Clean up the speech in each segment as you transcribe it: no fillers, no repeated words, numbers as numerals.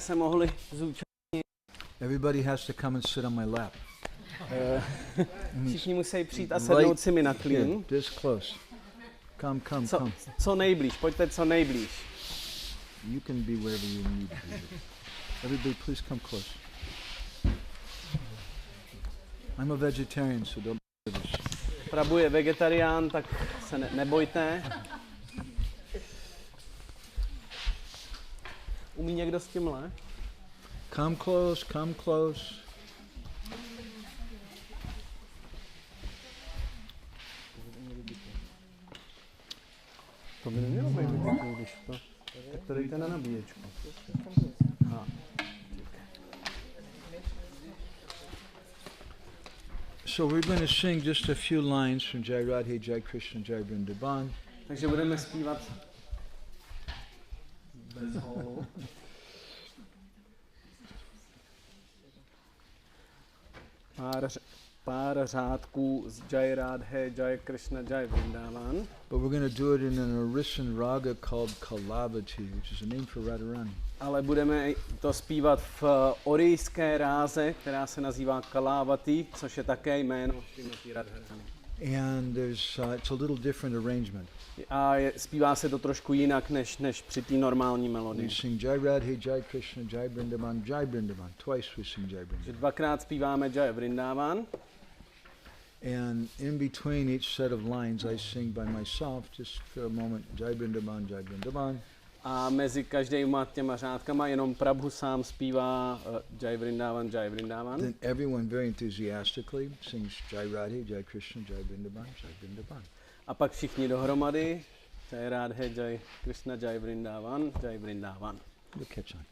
se mohli zúčastnit. Everybody has to come and sit on my lap. Všichni musí přijít a sednout si mi na klín. This close. Come. Co nejblíž, pojďte co nejblíž. You can be wherever you need to be. Everybody please come close. I'm a vegetarian, so don't be nervous. Prabhu je vegetarián, tak se nebojte. Umí někdo s tímhle? Come close. To by nemělo být vybitý, když to... Tak to dejte na nabíječku. So we're going to sing just a few lines from Jai Radhe, Jai Krishna, Jai Vrindavan. Takže budeme zpívat bez hólu. Pár řádků z Jai Radhe, Jai Krishna, Jai Vrindavan. But we're going to do it in an Orisan raga called Kalavati, which is a name for Radharani. Ale budeme to zpívat v orijské ráze, která se nazývá Kalavati, což je také jméno Šrimati Radharani. And it's a little different arrangement. A zpívá se to trošku jinak než při té normální melodii. We sing Jai Radhe, Jai Krishna, Jai Vrindavan, Jai Vrindavan. Twice we sing Jai Vrindavan. Dvakrát zpíváme Jai Vrindavan. And in between each set of lines I sing by myself, just for a moment, Jai Vrindavan, Jai Vrindavan. A mezi každýma těma řádkama jenom Prabhu sám zpívá Jai Vrindavan, Jai Vrindavan. Then everyone very enthusiastically sings Jai Radhe, Jai Krishna, Jai Vrindavan, Jai Vrindavan. A pak všichni dohromady Jai Radhe, Jai Krishna, Jai Vrindavan, Jai Vrindavan. We'll catch on.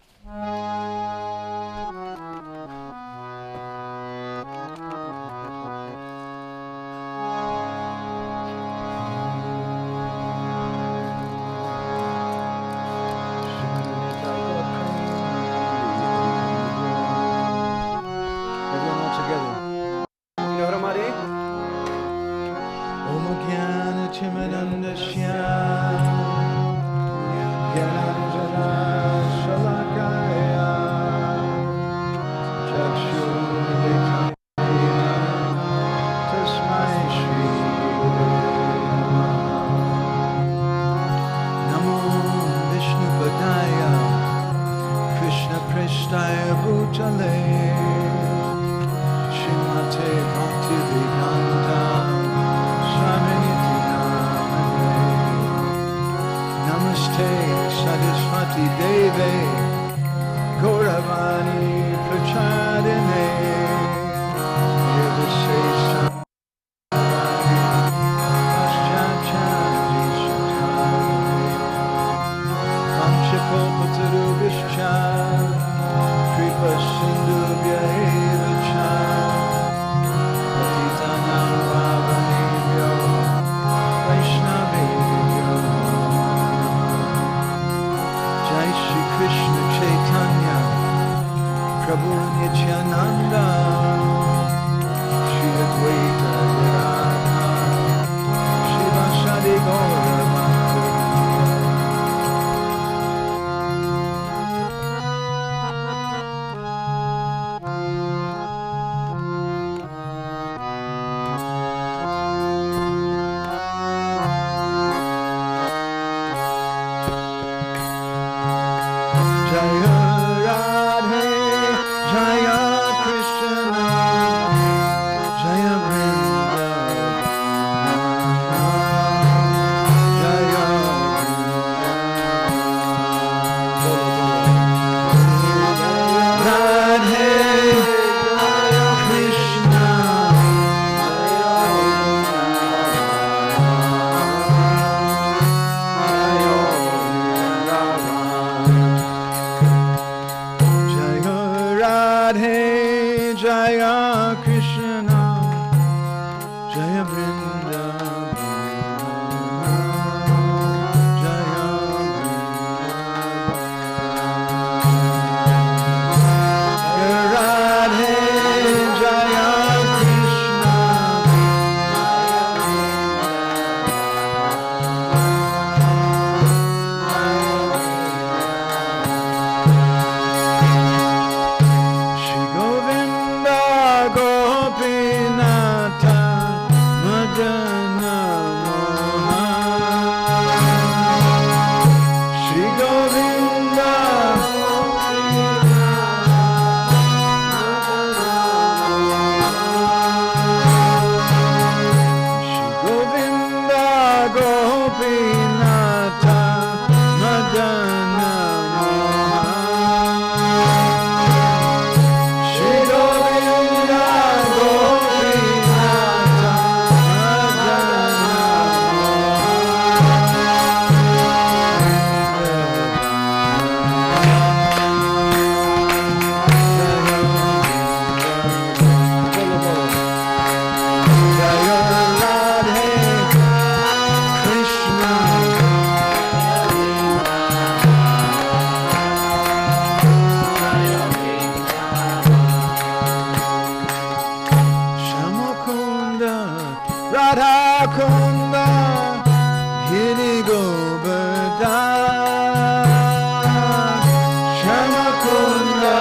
Kunda,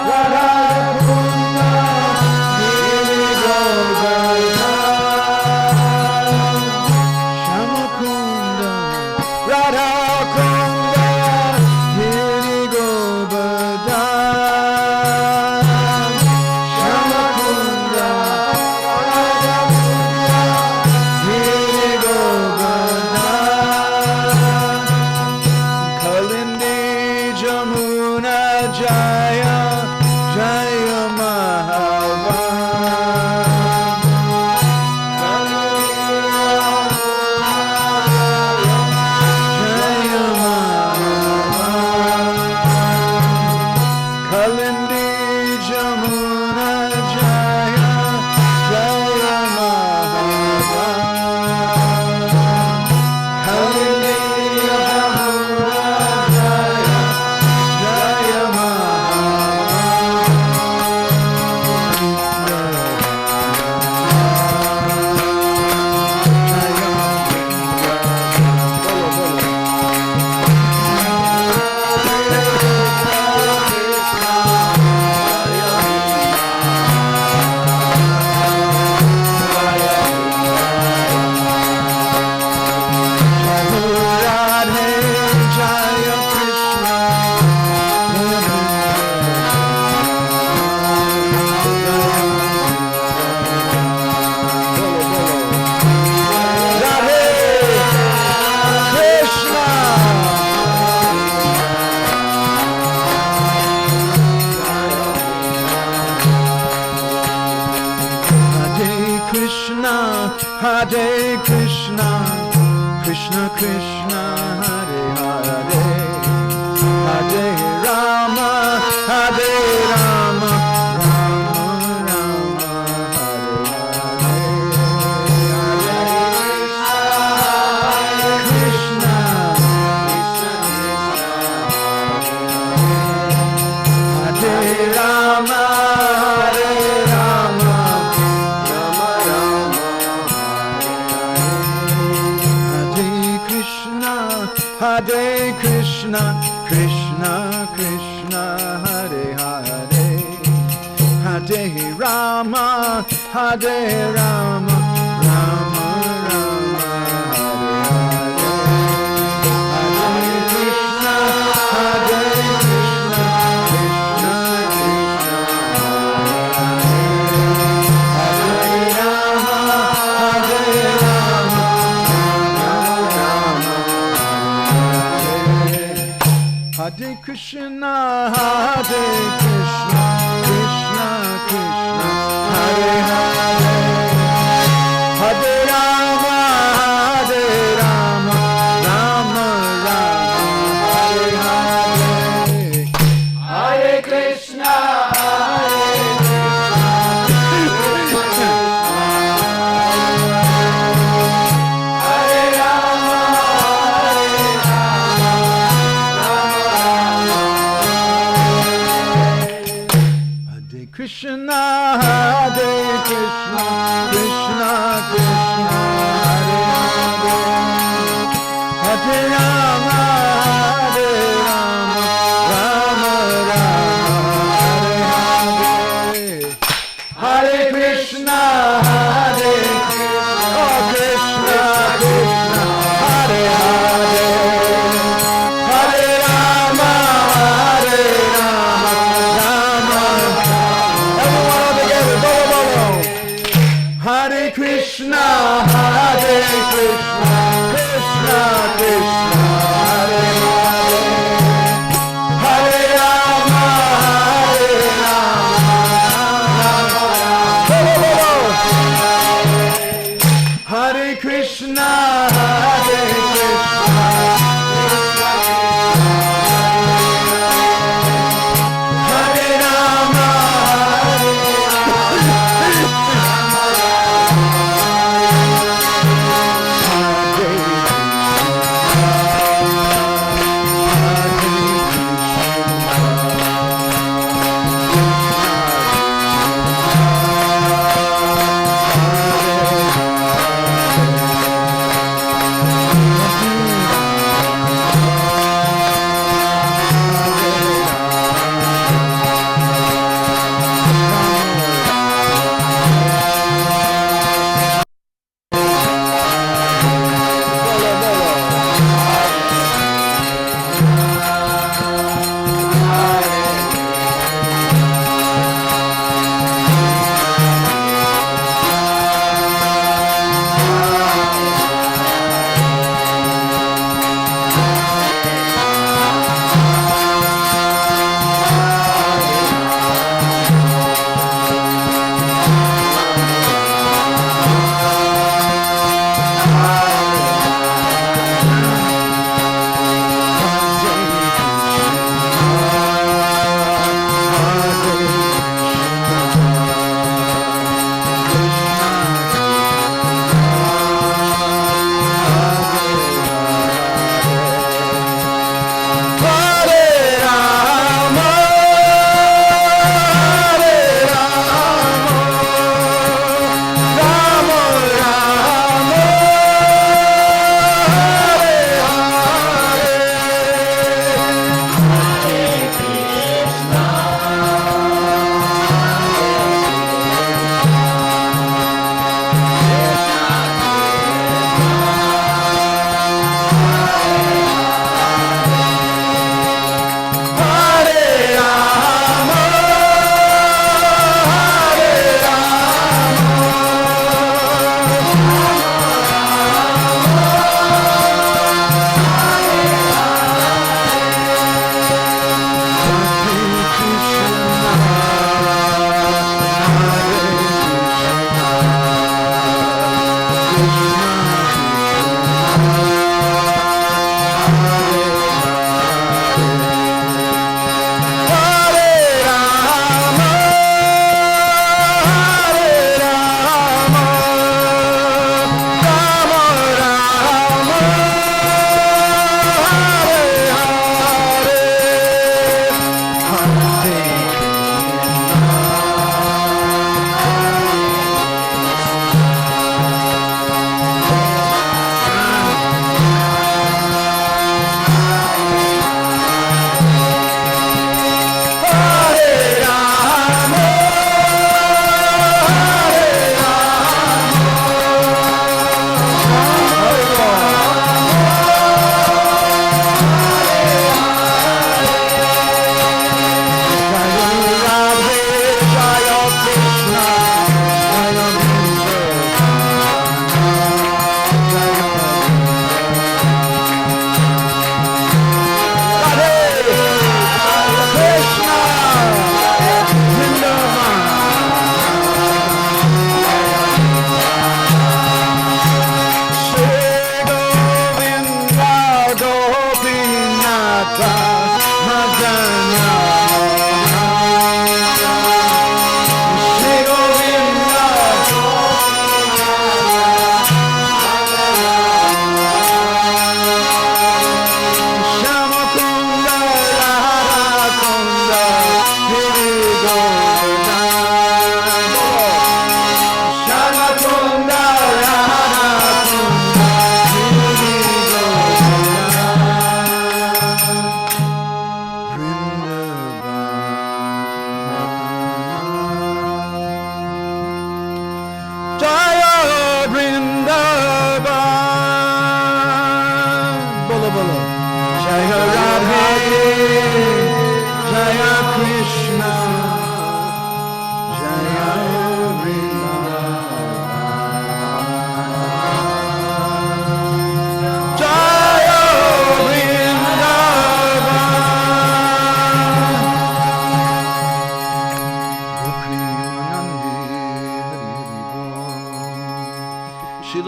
Radha Kunda, Giri Govardhan. Shama Kunda, Radha Kunda, Giri Govardhan. Shama Kunda, Radha Kunda, Giri Govardhan. Kalindi Jamuna Jaya, Jaya Mahavan. Jaya Mahavan. Kalindi Jamuna Jaya, Jaya Mahavan. Kalindi Jamuna Jaya, Jaya Radhe Jaya Krishna, Radhe Krishna. Hare Krishna, Hare Krishna, Krishna Krishna, Hare Hare, Hare Rama, Hare Rama, Rama Rama, Hare Hare, Hare Krishna, Hare Rama, Hare Rama, Rama Rama, Hare Krishna, Hare Krishna, Krishna Krishna, Hare Hare, Hare Rama, Hare Rama, Rama Rama, Hare Hare, Hare Krishna, Hare Krishna, Krishna Krishna, Hare Rama, Hare Rama, Rama Rama, Hare Krishna, Hare Krishna, Krishna Krishna, Hare Hare, Hare Rama, Hare Rama, Rama Rama, Hare Hare, Hare Krishna, Hare Krishna, Hare Rama, Hare Rama, Hare Krishna, Hare Krishna, Krishna Krishna, Hare Hare, Hare Rama, Hare Rama, Rama Rama, Hare Hare, Hare Krishna, Hare Krishna, oh Krishna Krishna, Hare Hare, Hare Rama, Hare Rama, Rama Rama. Everyone all together, bolo bolo. Hare Krishna, Hare Krishna, Krishna Krishna, Hare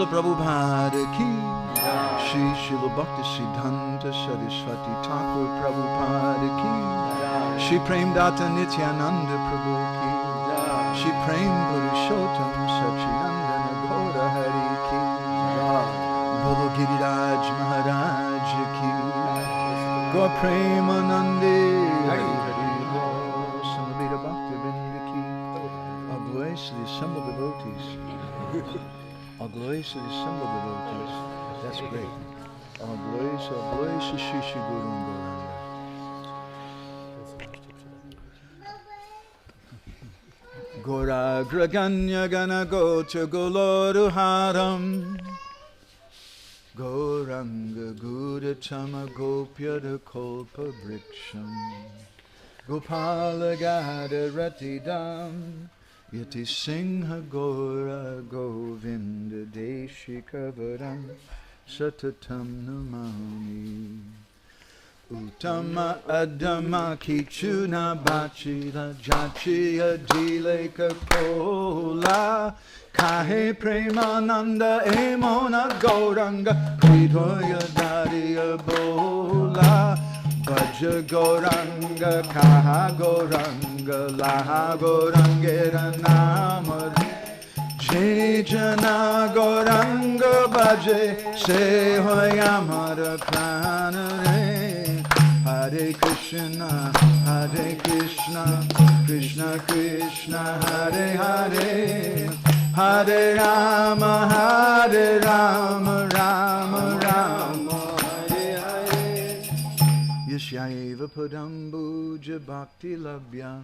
Prabhupada ki, Shri Shiva Bhakti Siddhanta Saraswati Thakur Prabhupada ki, Shri Prem Data Nityananda Prabhu ki, Shri Prem Purushottam Sachinandana Gaura Hari ki, Bolo Giriraj Maharaj ki, Gaur Premanande Hari Hari Bol, Samavita Bhakti Vrinda ki, all glories to the assembled devotees. All glories to the assembled devotees. That's great. All glories to Shri Shri Guru and Gauranga. Gauragra Ganya Gana Gocha Goloruharam Gauranga Gudachama Gopyada Kolpa Briksham Gopala Gada Ratidam Yati Singha Gora Govinda Deshikavaram Satatam Namani Uttama Adama Kichuna Bachila Jachiya Dileka Kola Kahe Premananda Emona Gauranga Vidoya Dadiya Bola Vaja Gauranga Kaha Gauranga Laha Gaurangera Namad Jai Jana Gauranga Bhaje Se Hoyamara Pranare Hare Krishna Krishna Krishna Hare Hare Hare Rama Rama Rama Yashaiva Padambuja Bhakti Labhya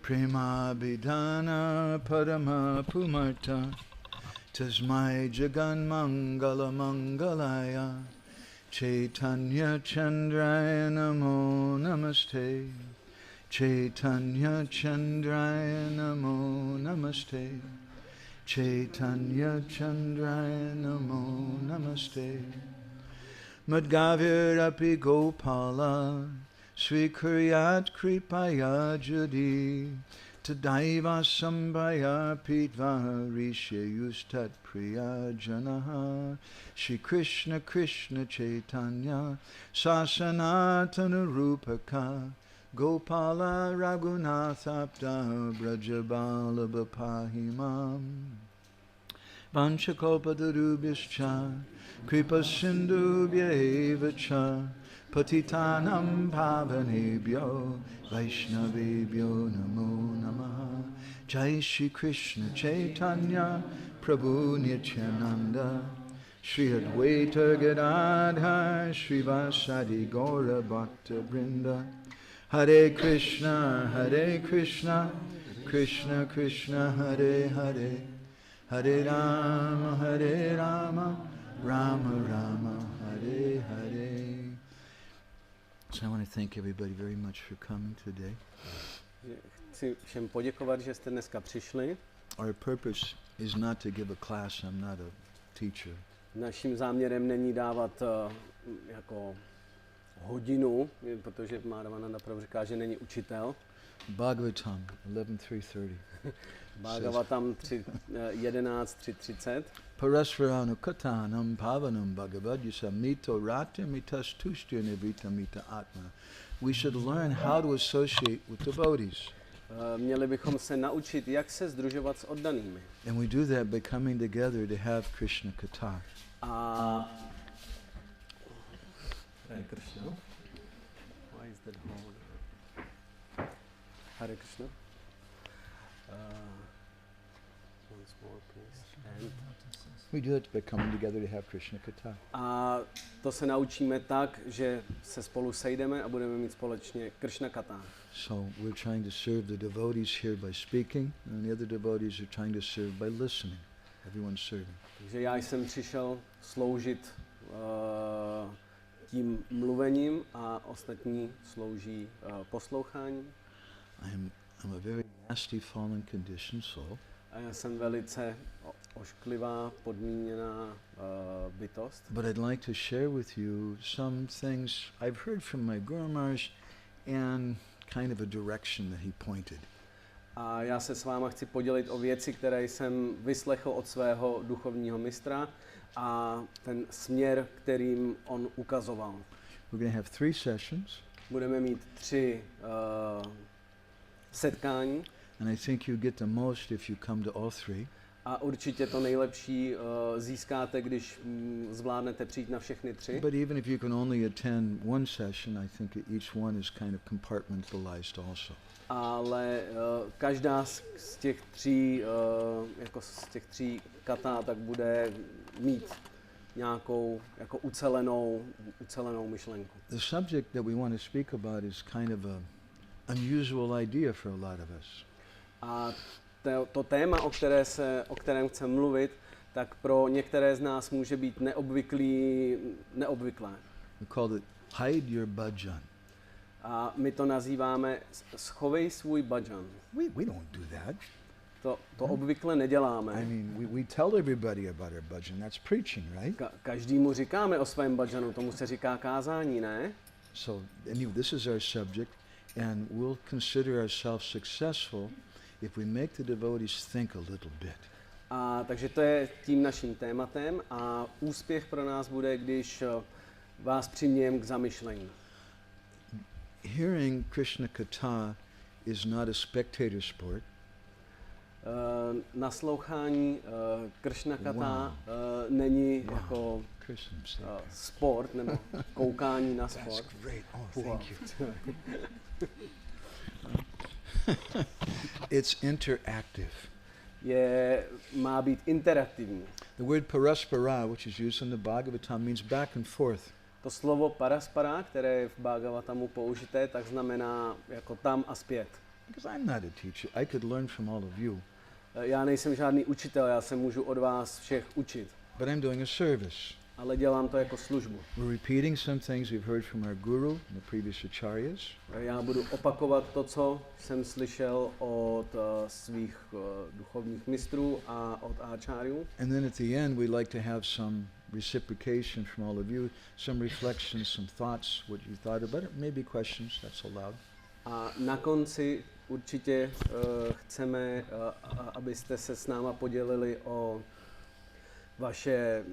Prema Bidana Padama Pumarta Tasmai Jagan Mangala Mangalaya Chaitanya Chandraya Namo Namaste Chaitanya Chandraya Namo Namaste Chaitanya Chandraya Namo Namaste Madgavir Api Gopala Sri Kuryat Kripaya Jadi Tadaiva Sambhaya Pitva Rishe Yustat Priya Janaha Shri Krishna Krishna Chaitanya Sasanatana Rupaka Gopala Raghunathapta Brajabala Bapahimam Vanchakopadarubhyascha Kripa Sindhubhya eva cha Patitanam Pavanebhyo Vaishnavebhyo Namo Namaha Jai Shri Krishna Chaitanya Prabhu Nityananda Shri Advaita Gadadhar Shri Vasadi Gaura Bhakta Vrinda Hare Krishna Krishna Krishna Hare Hare Hare Rama Rama Rama Hare Hare. So I want to thank everybody very much for coming today. Chci všem poděkovat, že jste dneska přišli. Our purpose is not to give a class. I'm not a teacher. Naším záměrem není dávat jako hodinu, protože Madhavananda Prabhu říká, že není učitel. Bhagavatam 11:3:30. Bhagavatam 11:3:30. Parasvaranu katanam pavanam bhagavad yusamito ratimitas tushtir nivitamita atma. We should learn how to associate with devotees. Měli bychom se naučit, jak se sdružovat s oddanými. And we do that by coming together to have Krishna Katha. Hare Krishna. Why is that hold? Hare Krishna. Once more, please. And we do that by coming together to have Krishna Katha. A to se naučíme tak, že se spolu sejdeme a budeme mít společně Krishna Katha. So we're trying to serve the devotees here by speaking, and the other devotees are trying to serve by listening. Everyone's serving. Takže já jsem přišel sloužit tím mluvením a ostatní slouží posloucháním. I'm a very nasty, fallen, conditioned soul. A já jsem velice ošklivá, podmíněná bytost. But I'd like to share with you some things I've heard from my Guru Maharaj and kind of a direction that he pointed. A já se s váma chci podělit o věci, které jsem vyslechl od svého duchovního mistra a ten směr, kterým on ukazoval. We're going to have 3 sessions. Budeme mít 3 setkání. And I think you get the most if you come to all 3. A určitě to nejlepší získáte, když zvládnete přijít na všechny 3. But even if you can only attend one session, I think each one is kind of compartmentalized also. Ale každá z těch 3 jako z těch 3 kata tak bude mít nějakou jako ucelenou myšlenku. The subject that we want to speak about is kind of a unusual idea for a lot of us. A to téma, o kterém chcem mluvit, tak pro některé z nás může být neobvyklé. We call it hide your budgeon. A my to nazýváme schovej svůj budžan. We don't do that. To obvykle neděláme. I mean, we tell everybody about our budgeon. That's preaching, right? Každému říkáme o svém budžanu, tomu se říká kázání, ne? So, anyway, this is our subject, and we'll consider ourselves successful if we make the devotees think a little bit. A takže to je tím naším tématem a úspěch pro nás bude, když vás přimějem k zamyšlení. Hearing Krishna Katha is not a spectator sport. Naslouchání Krishna Katha není jako sport nebo koukání na sport. That's great. Oh, thank you. It's interactive. Má být interaktivní. The word paraspara, which is used in the Bhagavatam, means back and forth. To slovo paraspara, které je v Bhagavatamu použité, tak znamená jako tam a zpět. Because I'm not a teacher, I could learn from all of you. Já nejsem žádný učitel, já se můžu od vás všech učit. But I'm doing a service. Ale dělám to jako službu. We're repeating some things we've heard from our guru and the previous acharyas. Já budu opakovat to, co jsem slyšel od svých duchovních mistrů a od áčáriů. And then at the end we'd like to have some reciprocation from all of you, some reflections, some thoughts, what you thought about it, maybe questions, that's allowed. A na konci určitě chceme, abyste se s náma podělili o vaše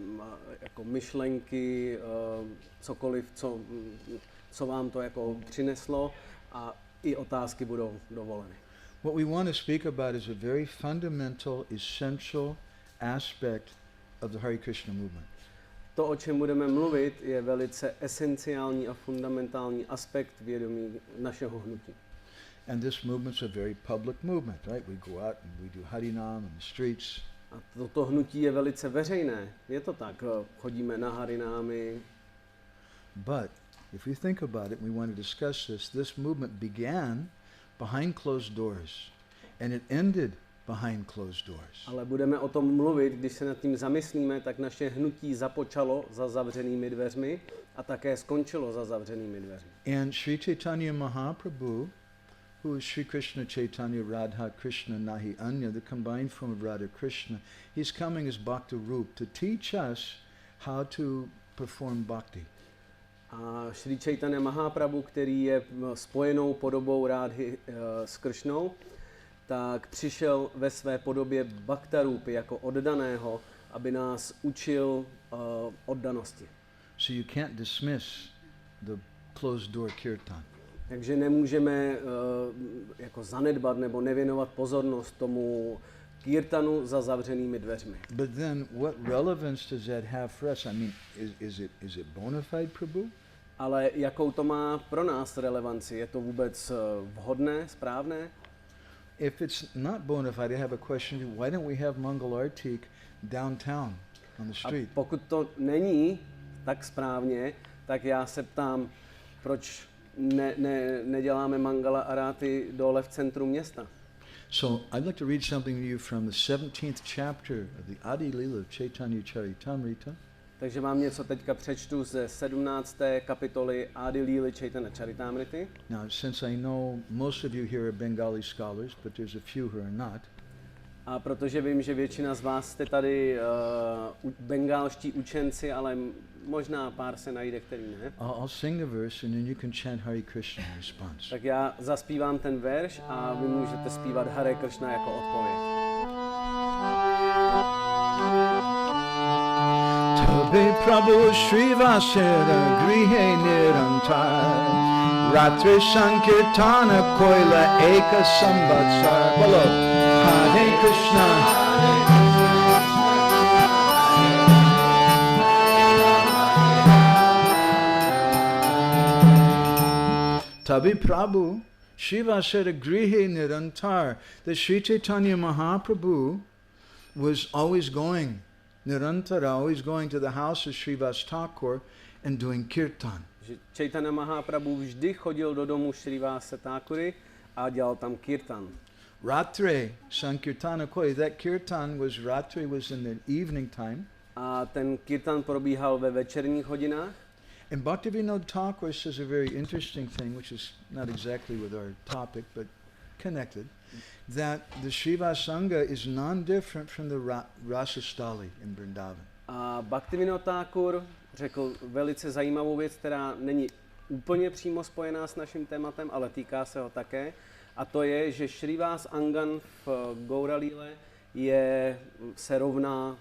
jako myšlenky, cokoliv, co vám to jako přineslo, a i otázky budou dovoleny. What we want to speak about is a very fundamental, essential aspect of the Hare Krishna movement. To, o čem budeme mluvit, je velice esenciální a fundamentální aspekt vědomí našeho hnutí. And this movement's a very public movement, right? We go out and we do Harinam in the streets. A toto hnutí je velice veřejné. Je to tak, chodíme na harinámy. But if we think about it, we want to discuss this movement began behind closed doors and it ended behind closed doors. Ale budeme o tom mluvit, když se nad tím zamyslíme, tak naše hnutí započalo za zavřenými dveřmi a také skončilo za zavřenými dveřmi. And Sri Chaitanya Mahaprabhu, who is Sri Krishna Chaitanya Radha Krishna Nahi Anya, the combined form of Radha Krishna, he's coming as Bhakti Roop to teach us how to perform bhakti. A Sri Chaitanya Mahaprabhu, který je spojenou podobou Rádhy s Kršnou, tak přišel ve své podobě Bhaktarupy jako oddaného, aby nás učil oddanosti. So you can't dismiss the closed door kirtan. Takže nemůžeme jako zanedbat nebo nevěnovat pozornost tomu kirtanu za zavřenými dveřmi. But then what relevance does that have for us? I mean, is it bona fide, Prabhu? Ale jakou to má pro nás relevanci? Je to vůbec vhodné, správné? If it's not bona fide, I have a question. Why don't we have Mangal Artik downtown on the street? A pokud to není tak správně, tak já se ptám, proč neděláme Mangala Arati dole v centru města. So I'd like to read something to you from the 17th chapter of the Adi Lila of Chaitanya Charitamrita. Takže vám něco teďka přečtu ze 17. kapitoly Adi Lily Chaitanya Charitamrity. Now, since I know most of you here are Bengali scholars, but there's a few who are not. A protože vím, že většina z vás jste tady bengálští učenci, ale možná pár se najde, který ne. I'll sing the verse and then you can chant Hare Krishna in response. Tak já zaspívám ten verš a vy můžete zpívat Hare Krishna jako odpověď. Tabe prabhu Srivasera grihe nirantar Ratri Sankirtana koila eka samvatsar Bolo Hare Krishna Tabi Prabhu Srivasera grihe nirantar. The Sri Chaitanya Mahaprabhu was always going Nirantara, always going to the house of Srivas Thakur and doing kirtan. Chaitanya Mahaprabhu vždy chodil do domu Srivase Thakury a dělal tam kirtan. Ratre Sankirtana Koi, that kirtan was Ratre was in the evening time. A ten kirtan probíhal ve večerních hodinách. And Bhaktivinoda Thakur says a very interesting thing, which is not exactly with our topic, but connected, that the Srivas Sangha is non-different from the Rasastali in Vrindavan. A Bhaktivinoda Thakur řekl velice zajímavou věc, která není úplně přímo spojená s naším tématem, ale týká se ho také. A to je, že Srivas Angan v Gauralíle se rovná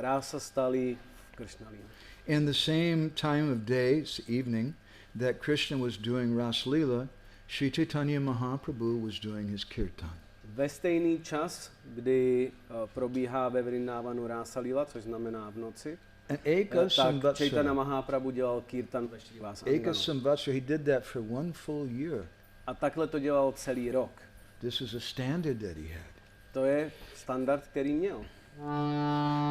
Rasastali v Krishnalíle. In the same time of day, evening, that Krishna was doing Ras Leela, Sri Chaitanya Mahaprabhu was doing his kirtan. Ve stejný čas, kdy probíhá ve Vrindavanu Rasa Leela, což znamená v noci, tak Chaitanya Mahaprabhu dělal kirtan ve Srivas Anganu. Eka Samvatsara, he did that for one full year. A takhle to dělal celý rok. This is a standard that he had. To je standard, který měl.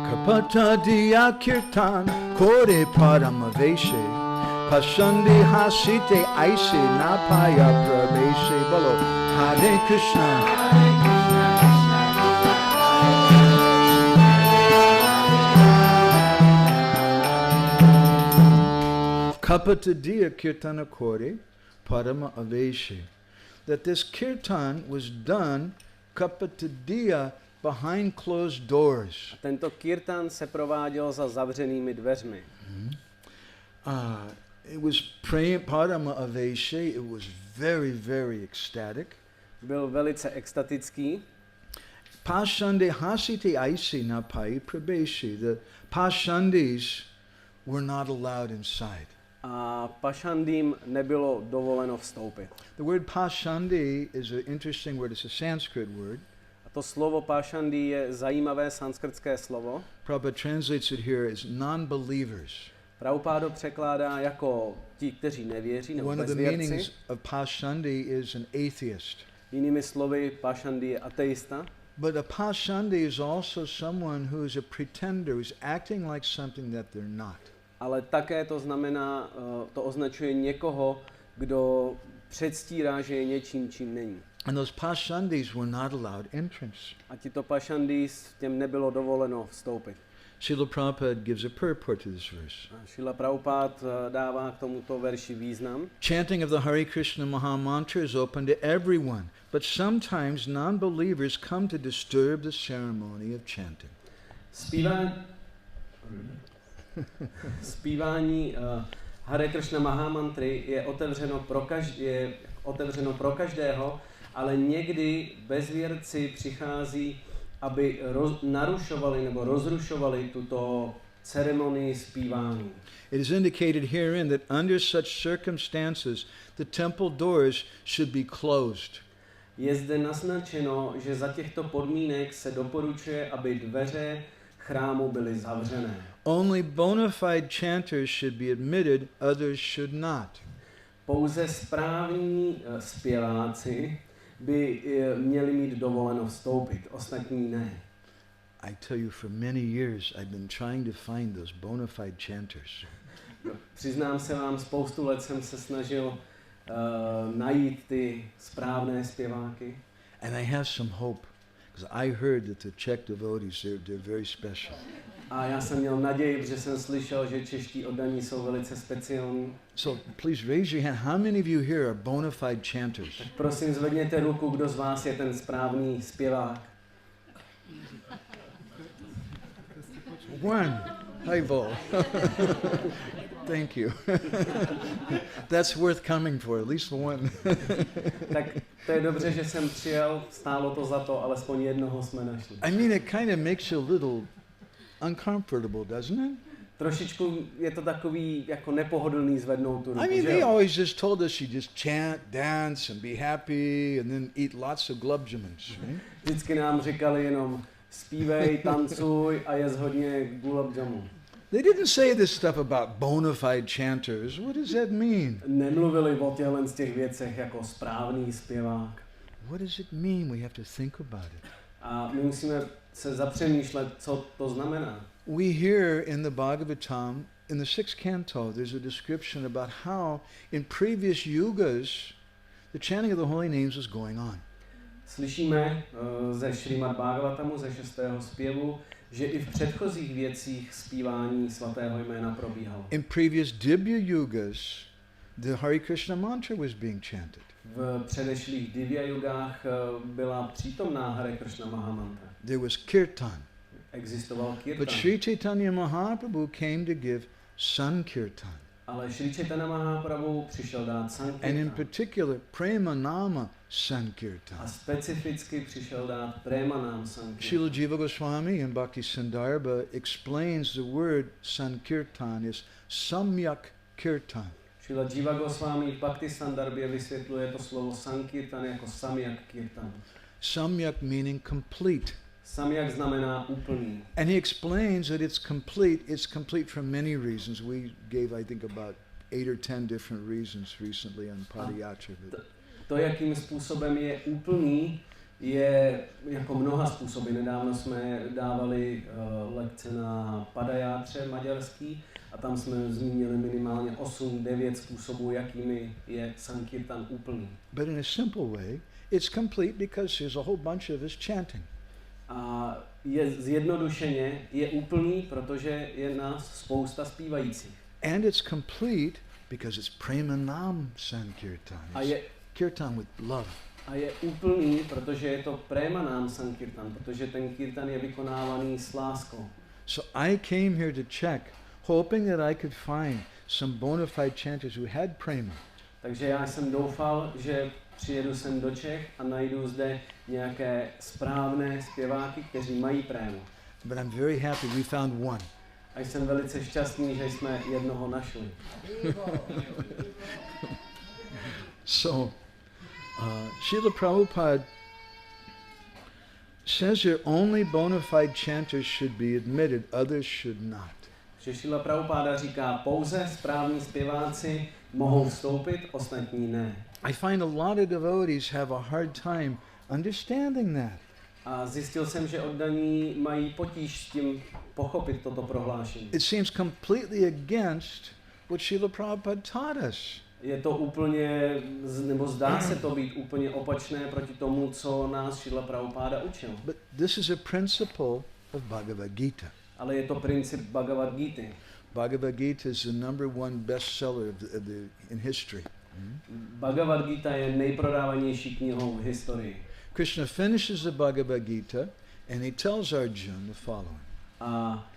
Kapata diya kirtan kore paramaveshe Pashandi hasite aise napaya praveshe Bolo Hare Krishna Kapata diya kirtana kore paramaveshe. That this kirtan was done kapata diya behind closed doors. Tento kirtan se prováděl za zavřenými dveřmi. It was Parama Aveshe. It was very, very ecstatic. Byl velice extatický. Pashande hasite aisi napai prabeshi. The Pashandis were not allowed inside. A Pashandím nebylo dovoleno vstoupit. The word Pashandi is an interesting word. It's a Sanskrit word. To slovo Pashandi je zajímavé sanskrtské slovo. Prabhupada translates it here as non-believers. Prabhupada překládá jako ti, kteří nevěří, nebo bezvěrci. One of the meanings of Pashandi is an atheist. Jinými slovy, Pashandi je ateista. But a Pashandi is also someone who is a pretender, who's acting like something that they're not. Ale také to znamená, to označuje někoho, kdo předstírá, že je něčím, čím není. And those Pashandis were not allowed entrance. A tito Pashandis, těm nebylo dovoleno vstoupit. Srila Prabhupada gives a purport to this verse. Srila Prabhupada dává k tomuto verši význam. Chanting of the Hare Krishna Maha Mantra is open to everyone, but sometimes non-believers come to disturb the ceremony of chanting. Zpívání Hare Krishna Maha Mantry je otevřeno pro každého, ale někdy bezvěrci přichází, aby narušovali nebo rozrušovali tuto ceremonii zpívání. It is indicated herein that under such circumstances the temple doors should be closed. Je zde naznačeno, že za těchto podmínek se doporučuje, aby dveře chrámu byly zavřené. Only bona fide chanters should be admitted, others should not. Pouze správní zpěváci by měli mít dovoleno vstoupit, ostatní ne. I tell you, for many years I've been trying to find those bona fide chanters. Přiznám se vám, spoustu let jsem se snažil najít ty správné zpěváky. And I have some hope, because I heard that the Czech devotees, they're very special. A já jsem měl naději, protože jsem slyšel, že čeští oddaní jsou velice speciální. So please raise your hand. How many of you here are bona fide chanters? Tak prosím, zvedněte ruku, kdo z vás je ten správný zpěvák. One. Highball. Thank you. That's worth coming for, at least one. Tak to je dobře, že jsem přijel, stálo to za to, alespoň jednoho jsme našli. I mean, it kind of makes you a little uncomfortable, doesn't it? Trošičku je to takový jako nepohodlný zvednout tu ruku, I mean, že they jo? always just told us you just chant, dance, and be happy, and then eat lots of glubjamins, right? Vždycky nám říkali jenom zpívej, tancuj a jez hodně gulab jamu. They didn't say this stuff about bona fide chanters. What does that mean? Nemluvili o těchhle z těch věcech jako správný zpěvák. What does it mean? We have to think about it. A my musíme se zapřemýšlet, co to znamená. We hear in the Bhagavatam, in the 6th canto, there's a description about how in previous yugas the chanting of the holy names was going on. Slyšíme ze Šrímad Bhagavatamu, ze 6. zpěvu, že i v předchozích věcích zpívání svatého jména probíhalo. In previous Dibya yugas, the Hare Krishna mantra was being chanted. V předešlých Divya yugách byla přítomná Hare Krishna Mahamantra. There was kirtan. Existoval kirtan. But Sri Chaitanya Mahaprabhu came to give Sankirtan. Ale Sri Chaitanya Mahaprabhu přišel dát And in Sankirtan. particular, Prema Nama Sankirtan. A specificky přišel dát Premanam Sankirtan. Srila Jiva Goswami in Bhakti Sandarbha explains the word Sankirtan is Samyak Kirtan. Srila Jiva Goswami v Bhakti Sandarbhě vysvětluje to slovo Sankirtan jako Samyak Kirtan. Samyak meaning complete. Samyak znamená úplný. And he explains that it's complete for many reasons. We gave, I think, about 8 or 10 different reasons recently on Padayatra. To, jakým způsobem je úplný, je jako mnoha způsoby. Nedávno jsme dávali lekce na Padayátře maďarský a tam jsme zmínili minimálně 8-9 způsobů, jakými je Sankirtan úplný. But in a simple way, it's complete because there's a whole bunch of us chanting. A je zjednodušeně je úplný, protože je nás spousta zpívajících. And it's complete because it's Premanam Sankirtan. It's kirtan with love. A je úplný, protože je to Premanam Sankirtan, protože ten kirtan je vykonávaný s láskou. So I came here to check, hoping that I could find some bona fide chanters who had prema. Takže já jsem doufal, že přijedu sem do Čech a najdu zde nějaké správné zpěváky, kteří mají prému. But I'm very happy we found one. A jsem velice šťastný, že jsme jednoho našli. So, Srila Prabhupada says here only bona fide chanters should be admitted, others should not. Že Srila Prabhupada říká, pouze správní zpěváci mohou vstoupit, ostatní ne. I find a lot of devotees have a hard time understanding that. A zjistil jsem, že oddaní mají potíž s tím pochopit toto prohlášení. It seems completely against what Srila Prabhupada taught us. Je to úplně, nebo zdá se to být úplně opačné proti tomu, co nás Srila Prabhupada učil. But this is a principle of Bhagavad Gita. Ale je to princip Bhagavad Gita. Bhagavad Gita is the #1 bestseller in history. Bhagavad Gita je nejprodávanější knihou v historii. Krishna finishes the Bhagavad Gita and he tells Arjuna the following. A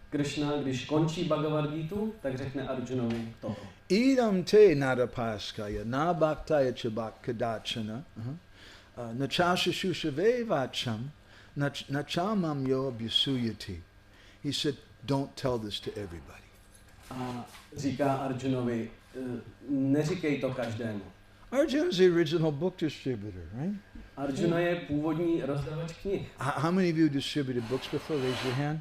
Krishna, když končí Bhagavad Gitu, tak řekne Arjunovi toto. Idam te nadapaskaya na bhaktaya chabakadachana nachasha shushave vacham nachamam yo abhyasuyati. He said, don't tell this to everybody. A říká Arjunovi, neříkej to každému. Arjuna is the original book distributor, right? Arjuna je původní rozdavač knih. How many of you distributed books before? Raise your hand.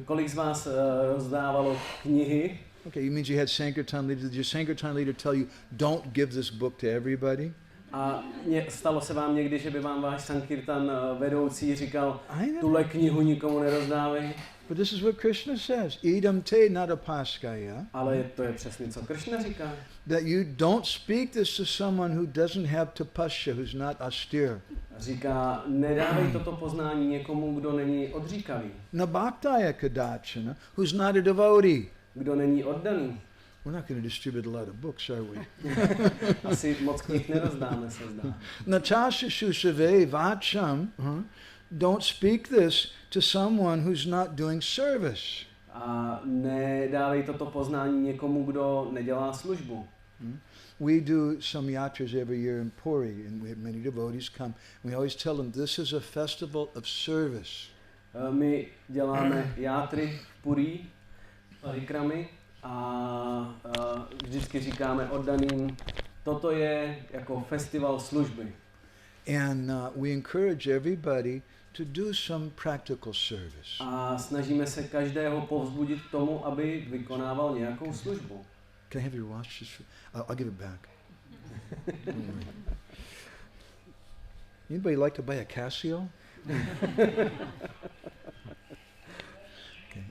Kolik z vás rozdávalo knihy? Okay, you means you had Sankirtan leaders. Did your Sankirtan leader tell you, don't give this book to everybody? A stalo se vám někdy, že by vám váš Sankirtan vedoucí říkal, tuhle knihu nikomu nerozdávej? But this is what Krishna says. Idam te nadapaskaya. Ale to je přesně, co Krishna říká. That you don't speak this to someone who doesn't have tapasya, who's not austere. Říká, nedávej toto poznání někomu, kdo není odříkavý. Nabhaktaya kadachana, who's not a devotee. Kdo není oddaný. We're not going to distribute a lot of books, are we? Asi moc knih nerozdáme, se zdá. Nachasha shushave vacham don't speak this to someone who's not doing service. A nedávej toto poznání někomu, kdo nedělá službu. We do some yatras every year in Puri, and we have many devotees come. We always tell them this is a festival of service. My děláme játry v Puri, parikramy, a vždycky říkáme oddaným, toto je jako festival služby. And we encourage everybody to do some practical service. A snažíme se každého povzbudit k tomu, aby vykonával nějakou službu. Can I have your watch? I'll give it back. Anybody like to buy a Casio? Okay.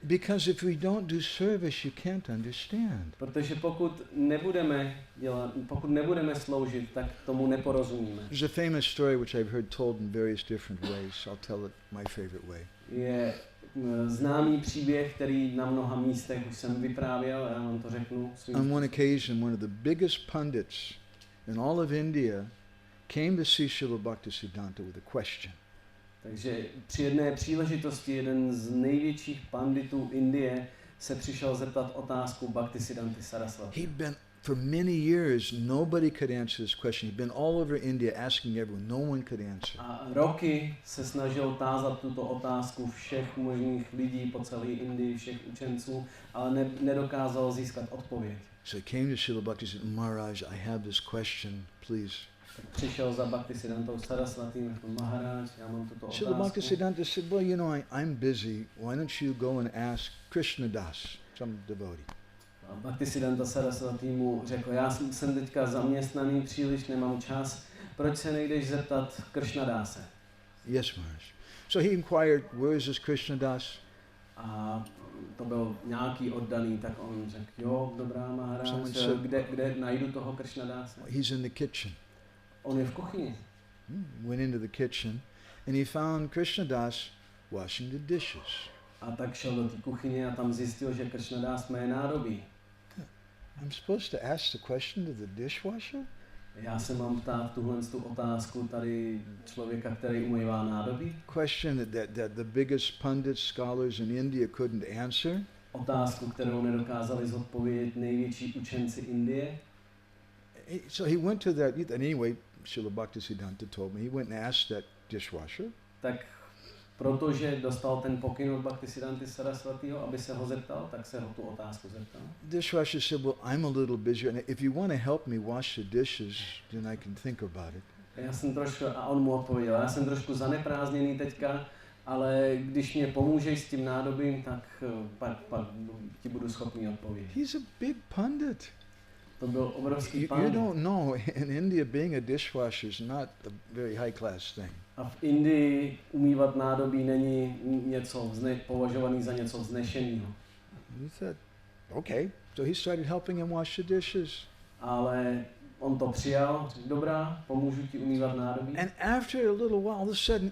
Because if we don't do service, you can't understand. Protože pokud nebudeme sloužit, tak tomu neporozumíme. There's a famous story which I've heard told in various different ways. I'll tell it my favorite way. Je známý příběh, který na mnoha místech už jsem vyprávěl, a já vám to řeknu. On one occasion, one of the biggest pundits in all of India came to see Srila Bhaktisiddhanta with a question. Takže při jedné příležitosti jeden z největších panditů Indie se přišel zeptat otázku Bhaktisiddhanty Saraswati. He'd been for many years, nobody could answer this question. He'd been all over India asking everyone, no one could answer. A roky se snažil tázat tuto otázku všech možných lidí po celé Indii, všech učenců, ale nedokázal získat odpověď. So he came to Srila Bhaktisiddhanta, Maharaj, I have this question, please. Přišel za Bhaktisiddhantou Saraswatim, řekl, Maharaj, já mám tuto otázku. Srila Bhaktisiddhanta said, well, you know, I'm busy. Why don't you go and ask Krishnadas, some devotee? A Bhaktisiddhanta Saraswati mu řekl, já jsem teďka zaměstnaný, příliš nemám čas, proč se nejdeš zeptat Krishnadáse? Yes, Maharaj. So he inquired, where is this Krishnadas? A to byl nějaký oddaný, tak on řekl, jo, dobrá Maharaj, kde najdu toho Krishnadáse? He's in the kitchen. On je v kuchyni. Went into the kitchen and he found Krishnadas washing the dishes. A tak šel do té kuchyně a tam zjistil, že Krishnadas mé nádobí. I'm supposed to ask the question to the dishwasher? Já se mám ptát tuhle tu otázku tady člověka, který umývá nádobí. Question that the biggest pundits, scholars in India couldn't answer. Otázku, kterou nedokázali zodpovědět největší učenci Indie. So he went to that, and anyway, Srila Bhaktisiddhanta told me, he went and asked that dishwasher. Tak protože dostal ten pokyn od Bhaktisiddhanty Saraswatiho, aby se ho zeptal, tak se ho tu otázku zeptal. Dishwasher said, well, I'm a little busy, and if you want to help me wash the dishes, then I can think about it. A on mu odpověděl, já jsem trošku zaneprázdněný teďka, ale když mě pomůžeš s tím nádobím, tak pak ti budu schopný odpovědět. He's a big pundit. To byl obrovský You pandit. don't know, in India being a dishwasher is not a very high class thing. A v Indii umývat nádobí není něco považovaný za něco vznešeného. He said, okay. So he started helping him wash the dishes. Ale on to přijal, řekl, dobrá, pomůžu ti umývat nádobí. And after a little while, all of a sudden,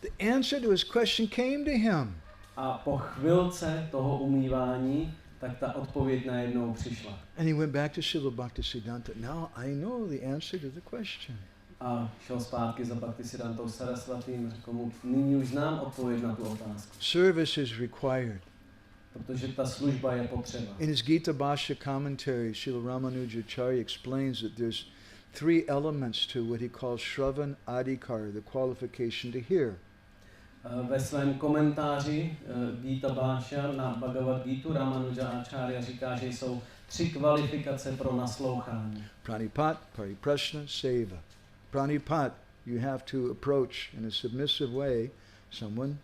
the answer to his question came to him. A po chvilce toho umývání, tak ta odpověď najednou přišla. And he went back to Srila Bhaktisiddhanta. Now I know the answer to the question. A šel zpátky za Bhaktisiddhantou Saraswatim, řekl mu, nyní už znám odpověď na tu otázku. Service is required. Protože ta služba je potřeba. In his Gita Bhashya commentary, Srila Ramanujacharya explains that there's three elements to what he calls Shravan Adhikar, the qualification to hear. Ve svém komentáři Gita Bhashya na Bhagavad Gitu Ramanujacharya říká, že jsou 3 kvalifikace pro naslouchání. Pranipat, Pariprashna, Seva. Pranipat, you have to approach in a submissive way someone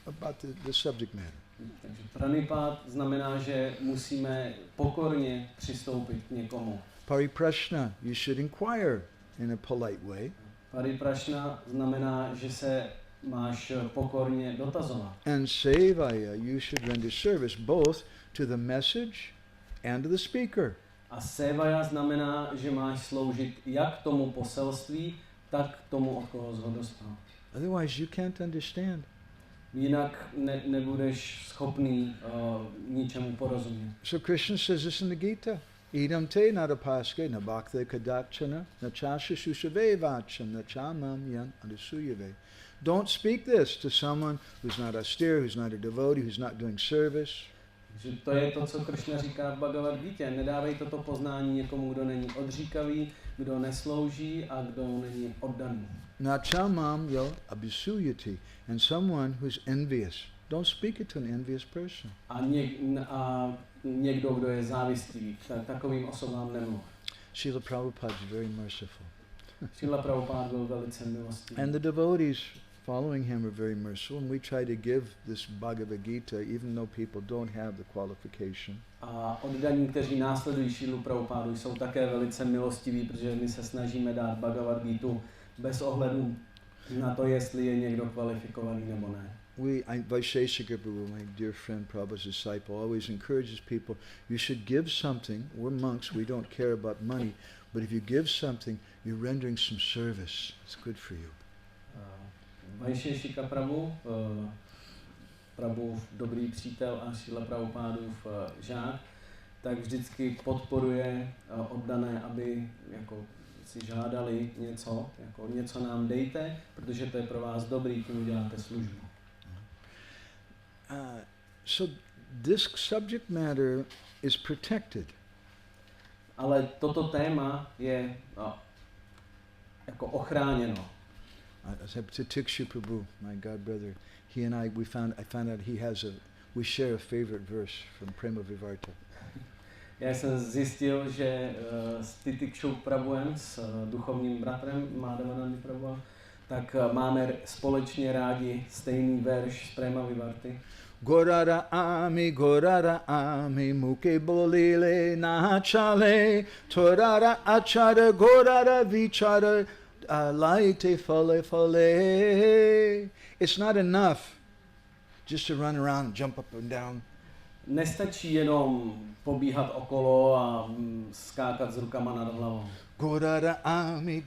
about the subject matter. Takže pranipat znamená, že musíme pokorně přistoupit k někomu. Pariprashna, you should inquire in a polite way. Pariprashna znamená, že se máš pokorně dotazovat. And sevaya, you should render service both to the message and to the speaker. A sevaya znamená, že máš sloužit jak tomu poselství, tak tomu, od koho jsi ho dostal. Otherwise you can't understand. Jinak nebudeš schopný ničemu porozumět. So Krishna says this in the Gita. Idam te nadapaske na bhakti kadakchana na chasha shushave vacham na chamam yan adisuyave. Don't speak this to someone who's not austere, who's not a devotee, who's not doing service. Že to je to, co Kršna říká v Bhagavad Gita. Nedávej toto poznání někomu, kdo není odříkavý, kdo neslouží a kdo není oddaný. Na chamam yo abhisuyati, and someone who's envious. Don't speak it to an envious person. A někdo, kdo je závistivý, takovým osobám nemluv. Srila Prabhupada is very merciful. Srila Prabhupada byl velice milostivý. And the devotees following him are very merciful, and we try to give this Bhagavad Gita even though people don't have the qualification. A oddaní, kteří následují Srilu Prabhupádu, jsou také velice milostiví, protože my se snažíme dát Bhagavad Gitu bez ohledu na to, jestli je někdo kvalifikovaný nebo ne. Vaisheshika Prabhu, my dear friend, Prabhu's disciple, always encourages people, you should give something. We're monks, we don't care about money, but if you give something, you're rendering some service. It's good for you. Vaisheshika Prabhu, Prabhův dobrý přítel a Srila Prabhupádův žák, tak vždycky podporuje oddané, aby jako si žádali něco, jako něco nám dejte, protože to je pro vás dobrý, tím uděláte službu. So this subject matter is protected. Ale toto téma je jako ochráněno. Tikshu Prabhu, my god brother, he and I found out we share a favorite verse from Prema Vivarta. Já jsem zjistil, že s Titikšou Prabhuem, s duchovním bratrem Madhavananda Prabhu, tak máme společně rádi stejný verš z Prema Vivarty. Gorara ami, muke bolile nachale, torara achara, gorara vichara, laite fale. It's not enough just to run around and jump up and down. Nestačí jenom pobíhat okolo a skákat s rukama nad hlavou. Gorara ami.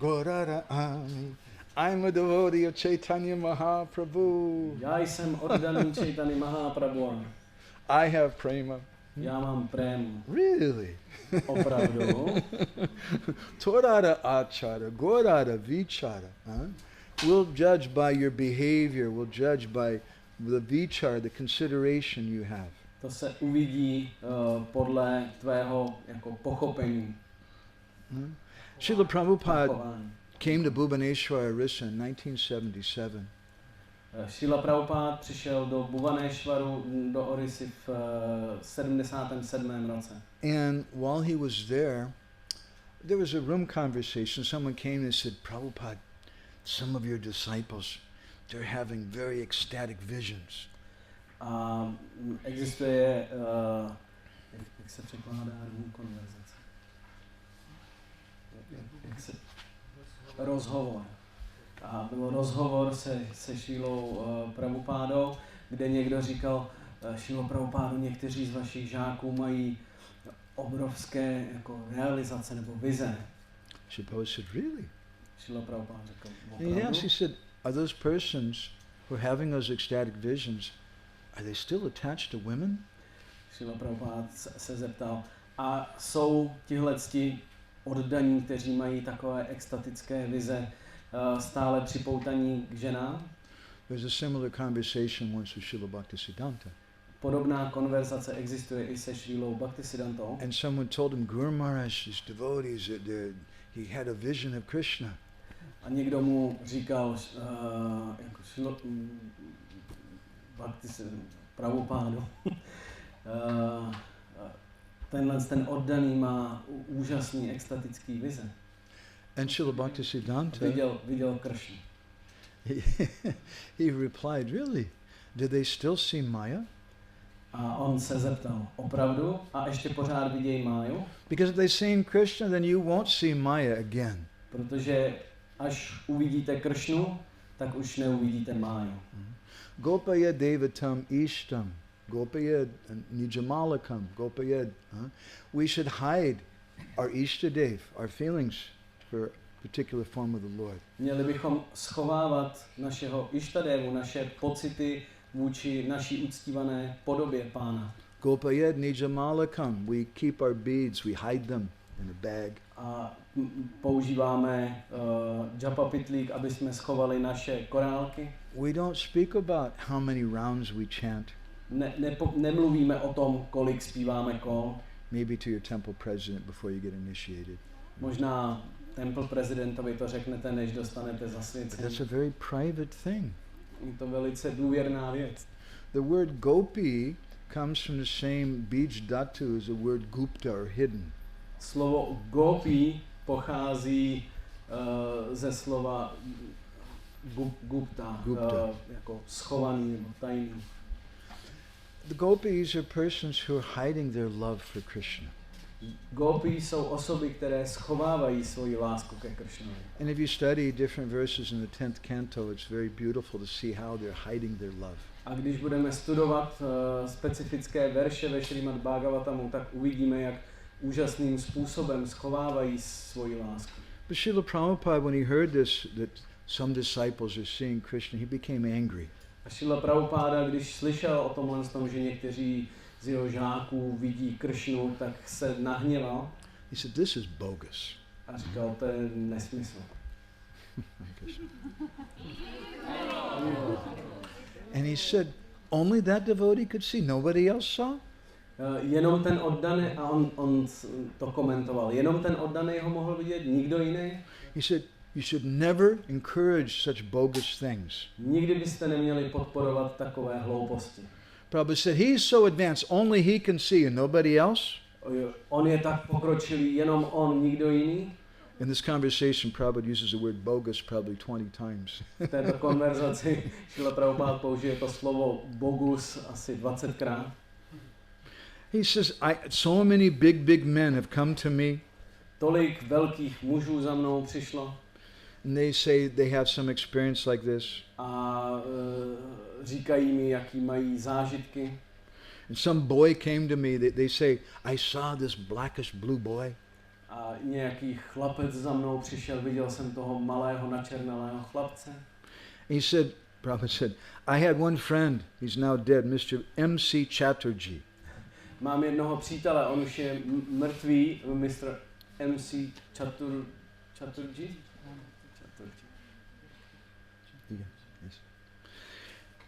I'm a devotee of Chaitanya Mahaprabhu. Já jsem oddaný Chaitanya Mahaprabhu. I have prema. Já mám prému. Really? Opravdu. Torara achara, gorara vichara. We'll judge by your behavior. We'll judge by the vichara, the consideration you have. To se uvidí podle tvého jako pochopení. Srila Prabhupada came to Bhubaneswar, Orissa in 1977. Srila Prabhupada přišel do Bhubaneswaru, do Orissy v 77. roce. And while he was there was a room conversation. Someone came and said, Prabhupada, some of your disciples, they're having very ecstatic visions. Existuje, jak se překládá room konverzace? Rozhovor. A byl rozhovor se Šrílou Prabhupádou, kde někdo říkal, Šrílo Prabhupádu, někteří z vašich žáků mají obrovské jako realizace nebo vize. Prabhupada said, really? Šríla Prabhupád řekl, opravdu? Yes, he said, are those persons who are having those ecstatic visions, are they still attached to women? Šríla Prabhupád se zeptal, a jsou tihleti oddaní, kteří mají takové extatické vize, stále připoutaní k ženám? There's a similar conversation once with Srila Bhaktisiddhanta. Podobná konverzace existuje i se Šrílou Bhaktisiddhantou. And someone told him, Guru Maharaj, his devotees, he had a vision of Krishna. A někdo mu říkal, jako Šrílo Prabhupádu, ten oddaný má úžasný extatický vize. And Srila Bhaktisiddhanta viděl Kršnu. He replied, really? Do they still see Maya? A on se zeptal, opravdu? A ještě pořád vidějí Máju? Because if they see Krishna, then you won't see Maya again. Protože až uvidíte Kršnu, tak už neuvidíte Máju. Gopaya devatam ishtam. Gopaya nijamalakam. Gopaya. We should hide our Ishtadev, our feelings for a particular form of the Lord. Měli bychom schovávat našeho Ishtadevu, naše pocity vůči naší uctívané podobě Pána. Gopayed nijamalakam. We keep our beads, we hide them in a bag. A používáme japa pitlík, aby jsme schovali naše korálky. We don't speak about how many rounds we chant. Nemluvíme o tom, kolik zpíváme kol. Maybe to your temple president before you get initiated. Možná temple prezidentovi to řeknete, než dostanete zasvěcení. But that's a very private thing. Je to velice důvěrná věc. The word gopi comes from the same bij dhatu as the word gupta or hidden. Slovo gopi pochází ze slova gupta. Jako schovaný nebo tajný. The gopis are persons who are hiding their love for Krishna. Gopi jsou osoby, které schovávají svoji lásku ke Kršnovi. And if you study different verses in the 10th canto, it's very beautiful to see how they're hiding their love. A když budeme studovat specifické verše ve Šrímad Bhagavatamu, tak uvidíme, jak úžasným způsobem schovávají svoji lásku. But Srila Prabhupada, when he heard this, that some disciples are seeing Krishna, he became angry. A Srila Prabhupada, když slyšel o tomhle, že někteří z jeho žáků vidí Kršnu, tak se nahněval. He said, "This is bogus." A říkal, to je nesmysl. And he said, only that devotee could see, nobody else saw? Jenom ten oddaný, a on to komentoval, jenom ten oddaný ho mohl vidět, nikdo jiný? He said, you should never encourage such bogus things. Nikdy byste neměli podporovat takové hlouposti. Prabhupada said, he's so advanced, only he can see and nobody else. On je tak pokročilý, jenom on, nikdo jiný. In this conversation, Prabhupada uses the word bogus probably 20 times. V této konverzaci Srila Prabhupada použije to slovo bogus asi 20krát. He says, so many big men have come to me. Tolik velkých mužů za mnou přišlo. And they say they have some experience like this. A říkají mi, jaký mají zážitky. And some boy came to me, they say, I saw this blackish blue boy. A nějaký chlapec za mnou přišel, viděl jsem toho malého načernalého chlapce. He said, Prabhupada said, I had one friend, he's now dead, Mr. M.C. Chatterjee. Mám jednoho přítele, on už je mrtvý, Mr. M.C. Chatterjee? Yes.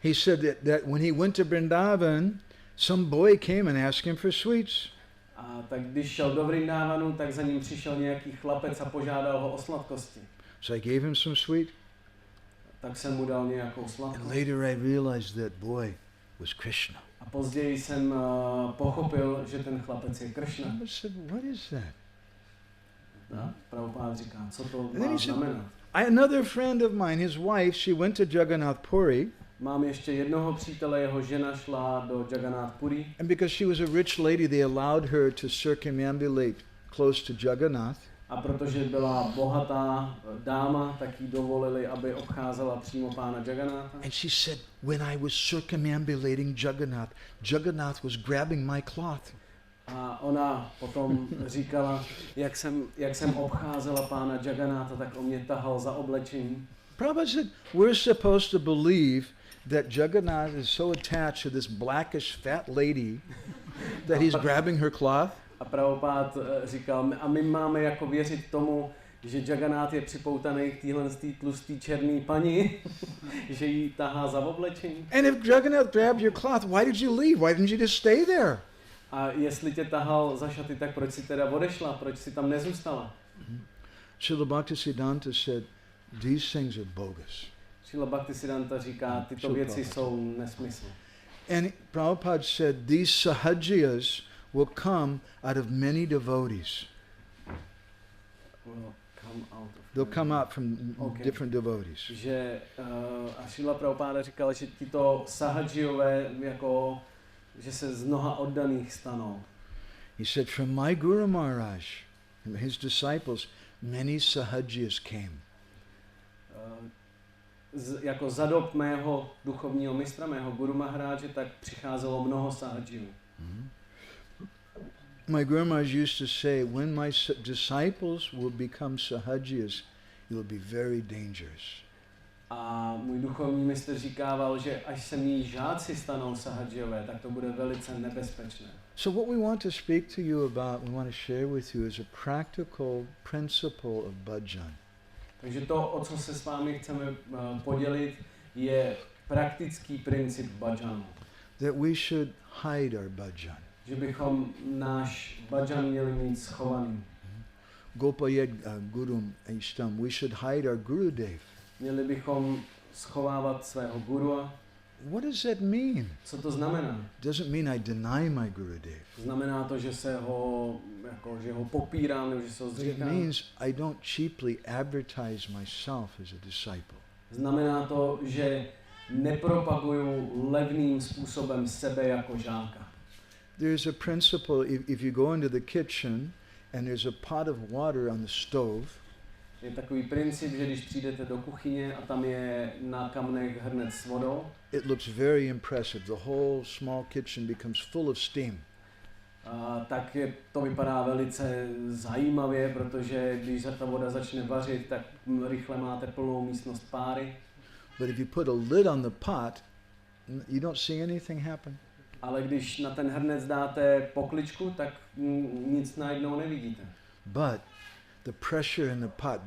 He said that when he went to Vrindavan, some boy came and asked him for sweets. A tak když šel do Vrindávanu, tak za ním přišel nějaký chlapec a požádal ho o sladkosti. So I gave him some sweet. Tak jsem mu dal nějakou sladkost. And later I realized that boy was Krishna. A později jsem pochopil, že ten chlapec je Kršna. I said, what is that? Prabhupada říká, co to má znamenat. Another friend of mine, his wife, she went to Jagannath Puri. Mám ještě jednoho přítele, jeho žena šla do Jagannath Puri. And because she was a rich lady, they allowed her to circumambulate close to Jagannath. A protože byla bohatá dáma, tak jí dovolili, aby obcházela přímo pána Jagannatha. And she said, when I was circumambulating Jagannath, Jagannath was grabbing my cloth. A ona potom říkala, jak jsem obcházela pána Jagannatha, tak on mě tahal za oblečení. Prabhupada said, we're supposed to believe that Jagannath is so attached to this blackish fat lady that he's grabbing her cloth. A Prabhupada říkal, a my máme jako věřit tomu, že Jagannath je připoutaný k téhle tlustý černý paní, že jí tahá za oblečení. And if Jagannath grabbed your cloth, why did you leave? Why didn't you just stay there? A jestli tě tahal za šaty, tak proč si teda odešla? Proč si tam nezůstala? Srila Bhaktisiddhanta said, these things are bogus. Srila Bhaktisiddhanta říká, tyto věci jsou nesmysl. And Prabhupada said, these sahajiyas will come out of many devotees. They'll come out from different devotees. Že a Srila Prabhupada říkal, že tyto sahajiyové jako že se z mnoha oddaných stanou. He said, from my Guru Maharaj and his disciples, many sahajiyas came. Jako za dob mého duchovního mistra, mého Guru Maharáže, tak přicházelo mnoho sahajiyů. My Guru Maharaj used to say, when my disciples will become sahajiyas, it will be very dangerous. A můj duchovní mistr říkával, že až se mý žáci stanou sahadžové, tak to bude velice nebezpečné. So what we want to speak to you about, we want to share with you is a practical principle of bhajan. Takže to, o co se s vámi chceme podělit, je praktický princip bhajanu. That we should hide our bhajan. Že bychom náš bhajan měli mít schovaný. Gopayed Gurum Aishtam. We should hide our Gurudev. Měli bychom schovávat svého gurua. What does that mean? Co to znamená? Doesn't mean I deny my Gurudev. Znamená to, že se ho, jako, že ho popírám, nebo že se ho It zříkám. means I don't cheaply advertise myself as a disciple. Znamená to, že nepropaguju levným způsobem sebe jako žáka. There's a principle, if you go into the kitchen and there's a pot of water on the stove, Je takový princip, že když přijdete do kuchyně a tam je na kamnech hrnec s vodou, it looks very impressive. The whole small kitchen becomes full of steam. tak to vypadá velice zajímavě, protože když se ta voda začne vařit, tak rychle máte plnou místnost páry. But if you put a lid on the pot, you don't see anything happen. Ale když na ten hrnec dáte pokličku, tak nic najednou nevidíte. But the pressure in the pot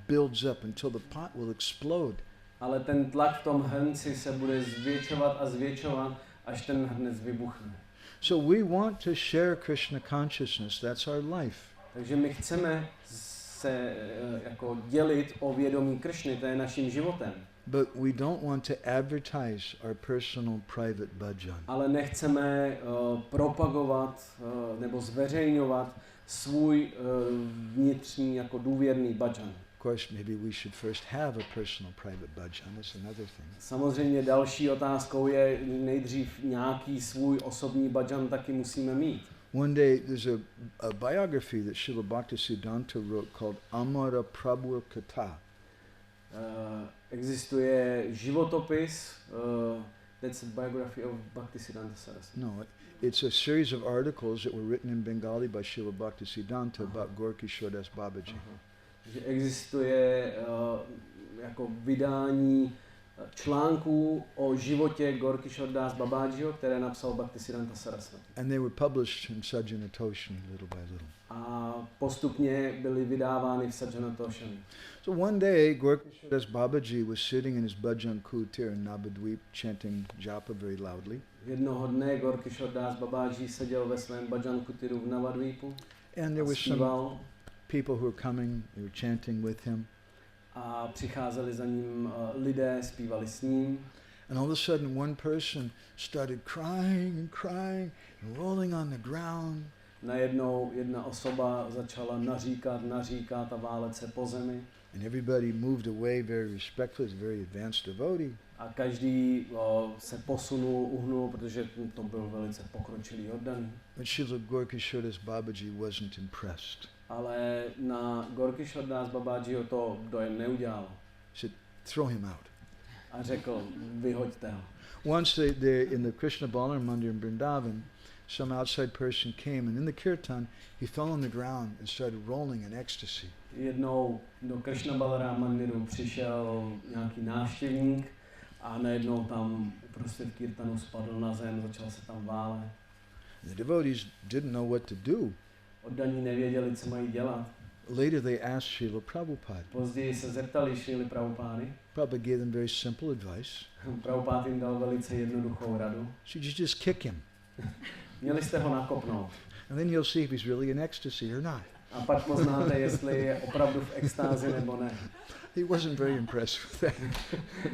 builds up until the pot will explode. Ale ten tlak v tom hrnci se bude zvětšovat a zvětšovat, až ten hrnec vybuchne. So we want to share Krishna consciousness. That's our life. Takže my chceme se jako dělit o vědomí Kršny, to je naším životem. But we don't want to advertise our personal private bhajan. Ale nechceme propagovat nebo zveřejňovat svůj vnitřní jako důvěrný bhajan. Of course, maybe we should first have a personal private bhajan. That's another thing. Samozřejmě další otázkou je nejdřív nějaký svůj osobní bhajan taky musíme mít. One day there's a biography that Srila Bhaktisiddhanta wrote called Amara Prabhu Katha. Existuje životopis, that's a biography of Bhaktisiddhanta Saraswati. No, it's a series of articles that were written in Bengali by Srila Bhaktisiddhanta about Gorkishore Das Babaji. Že existuje jako vydání článků o životě Gorkishore Das Babajiho, které napsal Bhaktisiddhanta Saraswati. And they were published in Sajjanatoshini little by little. A postupně byly vydávány v Sajjanatoshini. So one day Gorkishore Das Babaji was sitting in his bhajan kutir in Nabadweep chanting japa very loudly. Jednoho dne Gorkishore Das Babaji seděl ve svém bhajan kutiru v Navadvipu And there a were some zpíval. people who were coming, they were chanting with him. A přicházeli za ním lidé, zpívali s ním. And all of a sudden one person started crying and rolling on the ground. Najednou jedna osoba začala naříkat a válet se po zemi. And everybody moved away very respectfully. It's a very advanced devotee. A každý se posunul, uhnul, protože to byl velice pokročilý oddaný. But Srila Gorkishore Das Babaji wasn't impressed. Ale na Gorkishore Das Babajiho to dojem neudělal. He said, throw him out. A řekl, vyhoďte ho. Once they in the Krishna Balaram Mandir in Vrindavan, some outside person came, and in the kirtan, he fell on the ground and started rolling in ecstasy. Jednou do Krishna Balaram Mandiru přišel nějaký návštěvník a najednou tam prostě v kirtanu spadl na zem, začal se tam válet. The devotees didn't know what to do. Oddaní nevěděli, co mají dělat. Later they asked Srila Prabhupada. Později se zeptali Šrily Prabhupády. Prabhupada gave them very simple advice. Prabhupád jim dal velice jednoduchou radu. So you just kick him, Měli jste ho nakopnout. and then you'll see if he's really in ecstasy or not. A pak poznáte, jestli je opravdu v extázi nebo ne. He wasn't very impressed with that.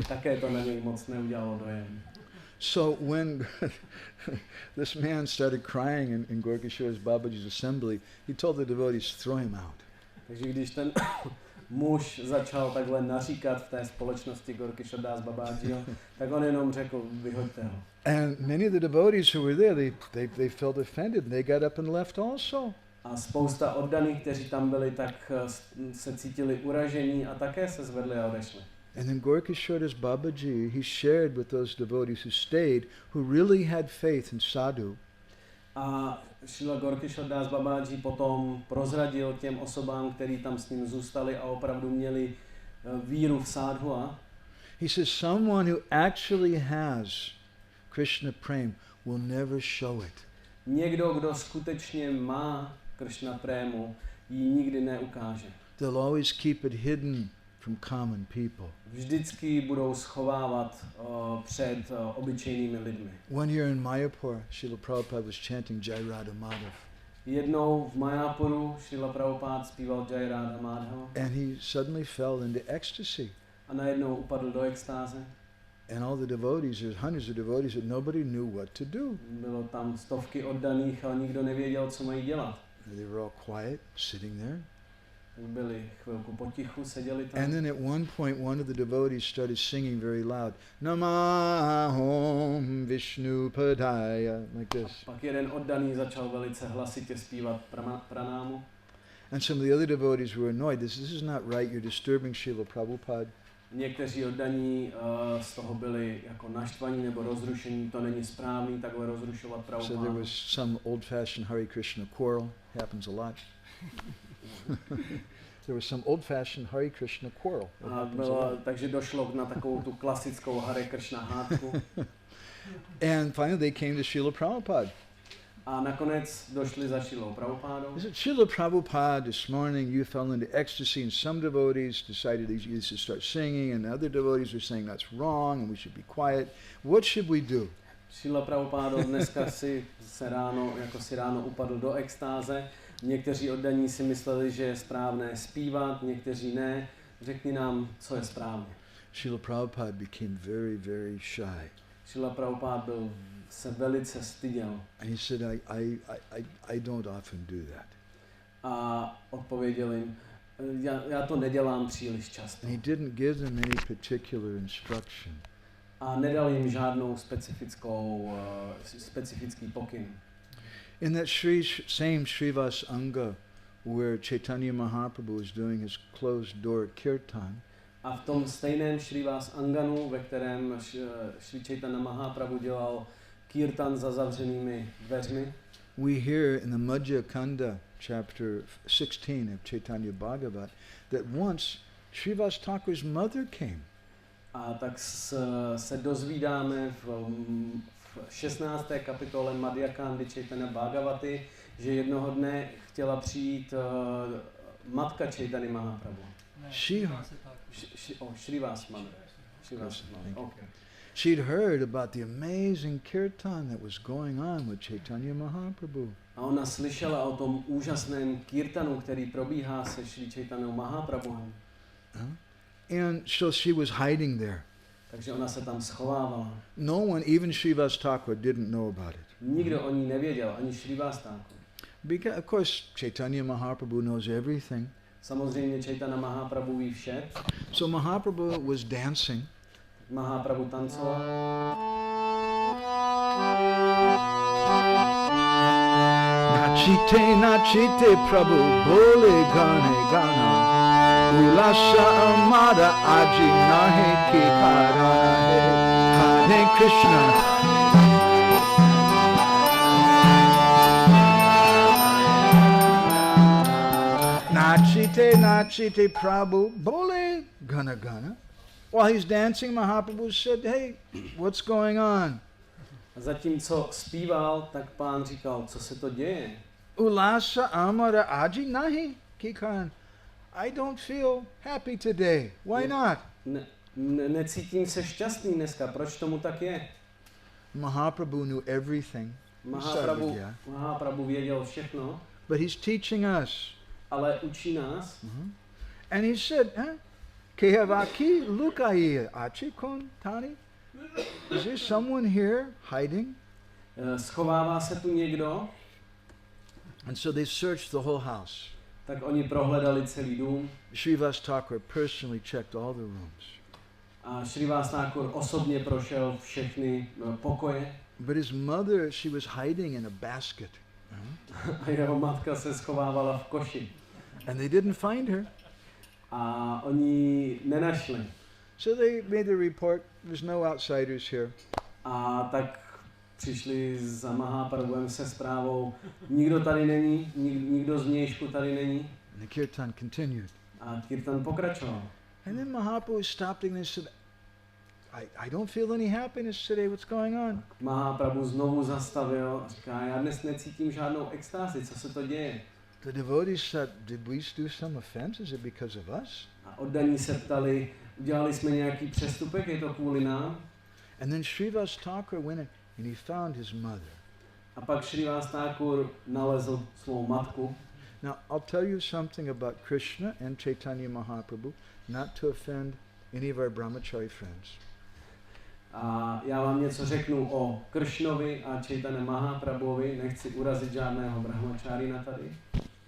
Také to na něj moc neudělalo dojem. So when this man started crying in Gorkishore's Babaji's assembly, he told the devotees, throw him out. Takže když ten muž začal takhle naříkat v té společnosti Gorkishore Das Babajiho, tak on jenom řekl, vyhoďte ho. And many of the devotees who were there, they felt offended, and they got up and left also. A spousta oddaných, kteří tam byli, tak se cítili uražení a také se zvedli a odešli. And then Gorkishore Das Babaji, he shared with those devotees who stayed, who really had faith in sadhu. A Srila Gorkishore Das Babaji potom prozradil těm osobám, kteří tam s ním zůstali a opravdu měli víru v sádhua. He says someone who actually has Krishna prem will never show it. Někdo, kdo skutečně má Krishna prému, ji nikdy neukáže. They'll always keep it hidden from common people. Vždycky budou schovávat před obyčejnými lidmi. One year in Mayapur, Srila Prabhupada was chanting Jai Radha Madhav. Jednou v Mayapuru Srila Prabhupada zpíval Jai Radha Madhava. And he suddenly fell into ecstasy. A najednou upadl do extáze. And all the devotees, there's hundreds of devotees that nobody knew what to do. Bylo tam stovky oddaných, ale nikdo nevěděl, co mají dělat. They were all quiet, sitting there. Byli chvilku potichu, seděli tam. And then at one point, one of the devotees started singing very loud, Namahom Vishnu Padaya, like this. Pak jeden oddaný začal velice hlasitě zpívat pranámu. And some of the other devotees were annoyed. This is not right. You're disturbing Srila Prabhupada. Někteří oddaní z toho byli jako naštvaní nebo rozrušení. To není správný takhle rozrušovat So there Prabhupada. was some old-fashioned Hare Krishna quarrel. Happens a lot. There was some old-fashioned Hare Krishna quarrel. Takže došlo na takovou tu klasickou Hare Krishna hádku. And finally they came to Srila Prabhupada. A nakonec došli za Šrilou Prabhupádou. He said, Srila Prabhupada, this morning you fell into ecstasy and some devotees decided they should start singing and other devotees were saying that's wrong and we should be quiet. What should we do? Šrila Prabhupádo dneska si ráno upadl do extáze. Někteří oddaní si mysleli, že je správné zpívat, někteří ne. Řekni nám, co je správně. Srila Prabhupada became very, very shy. Šrila Prabhupád se velice styděl. And he said, I don't often do that. A odpověděl jim, já to nedělám příliš často. And he didn't give them any particular instruction. A nedal jim žádnou specifický pokyn. In that same Srivas Anga, where Chaitanya Mahaprabhu was doing his closed door kirtan, a v tom stejném Srivas Anganu, ve kterém Sri Chaitanya Mahaprabhu dělal kirtan za zavřenými dveřmi, we hear in the Madhya Kanda, chapter 16 of Chaitanya Bhagavat, that once Srivas Thakur's mother came. A tak se dozvídáme v 16. kapitole Madhya Kandy Chaitanya Bhagavaty, že jednoho dne chtěla přijít matka Chaitanya Mahaprabhu. Srivas mother. Okay. She'd heard about the amazing kirtan that was going on with Chaitanya Mahaprabhu. A ona slyšela o tom úžasném kirtanu, který probíhá se Sri Chaitanya Mahaprabhuem. And so she was hiding there. Takže ona se tam schovávala. No one, even Srivas Thakur, didn't know about it. Nikdo o ní nevěděl, ani Srivas Thakur. Because, of course, Chaitanya Mahaprabhu knows everything. Samozřejmě Chaitanya Mahaprabhu ví vše. So Mahaprabhu was dancing. Mahaprabhu tancoval. Nachite, nachite, Prabhu, bole gane gana. Ulasa amada aji nahe ki karana hai. Hare Krishna. Nachite, nachite, Prabhu, bole gana gana. While he's dancing, Mahaprabhu said, hey, what's going on? Zatímco zpíval, tak pán říkal, co se to děje? Ulasa amara aji nahi ki karana. I don't feel happy today. Why not? Necítím se šťastný dneska. Proč tomu tak je? Mahaprabhu knew everything. Mahaprabhu věděl všechno. But he's teaching us. Ale učí nás. And he said, Kehavaki lukai achi kon tani? Is there someone here hiding? Schovává se tu někdo? And so they searched the whole house. Tak oni prohledali celý dům. Srivas Thakur personally checked all the rooms. A Srivas Thakur osobně prošel všechny pokoje. But his mother, she was hiding in a basket. A jeho matka se schovávala v koši. And they didn't find her. A oni nenašli. So they made the report, there's no outsiders here. A tak přišli za Mahaprabhuem se zprávou, nikdo tady není, nikdo z vnějšku tady není. And the kirtan continued. A kirtan pokračoval. And then Mahaprabhu stopped and he said, I don't feel any happiness today. What's going on? Mahaprabhu znovu zastavil a říká, já dnes necítím žádnou extázi, co se to děje? The devotees said, did we do some offense? Is it because of us? A oddaní se ptali, udělali jsme nějaký přestupek, je to kvůli nám? And then Srivas Thakur went and he found his mother. A pak Srivas Thakur nalezl svou matku. Now, I'll tell you something about Krishna and Chaitanya Mahaprabhu, not to offend any of our brahmachari friends. A já vám něco řeknu o Kršnovi a Chaitanya Mahaprabhuvi, nechci urazit žádného brahmacharina tady.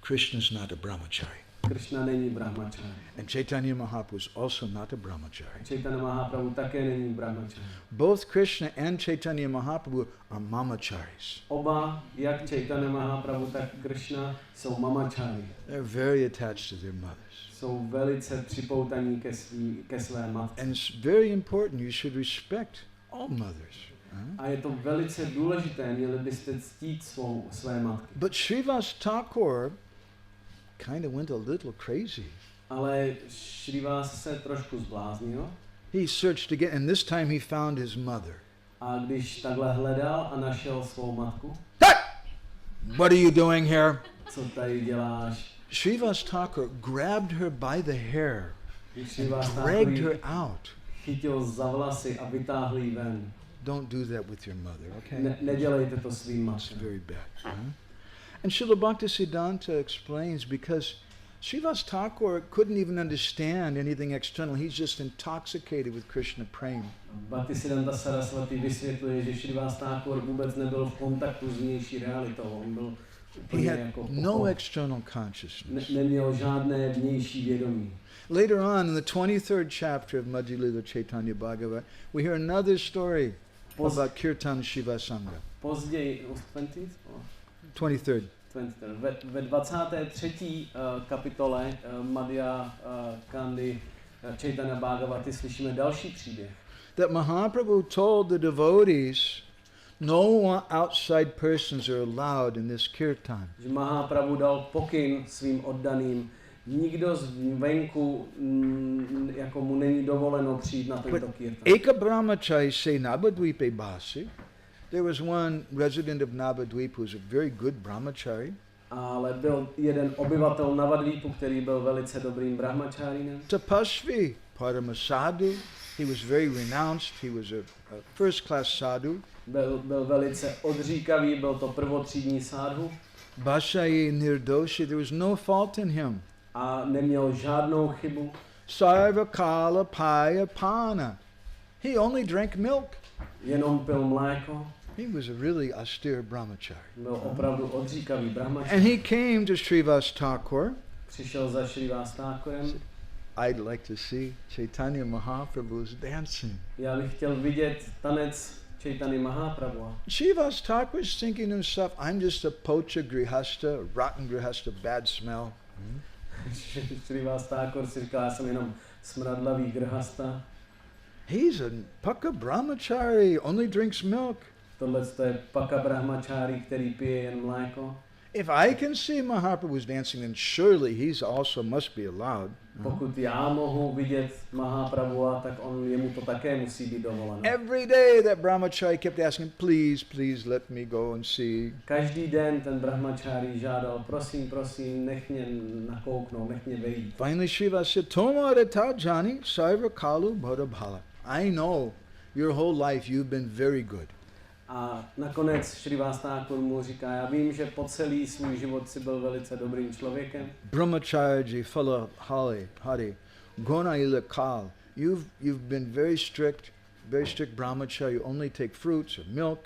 Krishna is not a brahmachari. Kršna není brahmachari. And Chaitanya Mahaprabhu is also not a brahmachari. Chaitanya Mahaprabhu také není brahmachari. Both Krishna and Chaitanya Mahaprabhu are mamacharis. Oba, jak Chaitanya Mahaprabhu, tak Kršna, jsou mamachari. They're very attached to their mothers. Jsou velice připoutaní ke své matce. And it's very important, you should respect all mothers. A je to velice důležité, měli byste ctít své matky. But Srivas Thakur kind of went a little crazy. Ale Srivas se trošku zbláznil. He searched again, and this time he found his mother. A když takhle hledal a našel svou matku. Hey! What are you doing here? Co tady děláš? Srivas Thakur grabbed her by the hair and dragged her out. Chytil za vlasy a vytáhl ji ven. Don't do that with your mother, okay? Nedělejte to svým It's matkám. very bad. And Srila Bhaktisiddhanta explains because Srivas Thakur couldn't even understand anything external. He's just intoxicated with Krishna prema. Bhaktisiddhanta Saraswati vysvětluje, že Srivas Thakur vůbec nebyl v kontaktu s vnější realitou. On byl He had no external consciousness. Neměl žádné vnější vědomí. Later on, in the 23rd chapter of Madhya Lila Chaitanya Bhagavat, we hear another story about Kirtan Shiva Sangha. Později, 23rd. Ve 23. kapitole Madhya Kandy Chaitanya Bhagavaty slyšíme další příběh. That Mahaprabhu told the devotees, no outside persons are allowed in this kirtan. Že Mahaprabhu dal pokyn svým oddaným, nikdo zvenku jako mu není dovoleno přijít na tento kirtan. Eka brahmachari say Navadvipe Basi. There was one resident of Navadvip who was a very good brahmachari. Ale byl jeden obyvatel Navadvipu, který byl velice dobrým brahmacharinem. Tapasvi Parama Sadhu. He was very renounced. He was a first class sadhu. Byl velice odříkavý, byl to prvotřídní sadhu. Bashayi Nirdoshi, there was no fault in him. A neměl žádnou chybu. Sarva Kala Paya Pana. He only drank milk. Jenom pil mléko. He was a really austere brahmachari. Byl opravdu odříkavý brahmachari. And he came to Srivas Thakur. Přišel za Srivas Thakurem. I'd like to see Chaitanya Mahaprabhu's dancing. Já bych chtěl vidět tanec Chaitanya Mahaprabhu. Srivas Thakur is thinking to himself, I'm just a pocha grihasta, a rotten grihasta, bad smell. Srivas Thakur si říká, já jsem jenom smradlavý grhasta. He's a paka brahmachari, only drinks milk. Tohle je paka brahmachari, který pije jen mléko. If I can see Mahaprabhu's dancing, then surely he's also must be allowed. Pokud já mohu vidět Mahaprabhu, tak jemu to také musí být dovoleno. Every day that brahmachari kept asking, please let me go and see. Každý den ten brahmachari žádal, prosím, nech mě nakouknout, nech mě vejít. Finally Shiva said, Tomarata Jani Sarva Kalu Bhodabhala. I know your whole life you've been very good. A nakonec Srivas Thakur mu říká, já vím, že po celý svůj život si byl velice dobrým člověkem. Brahmacharya Phala Hari Gona ila Kal. You've been very strict brahmacharya. You only take fruits or milk.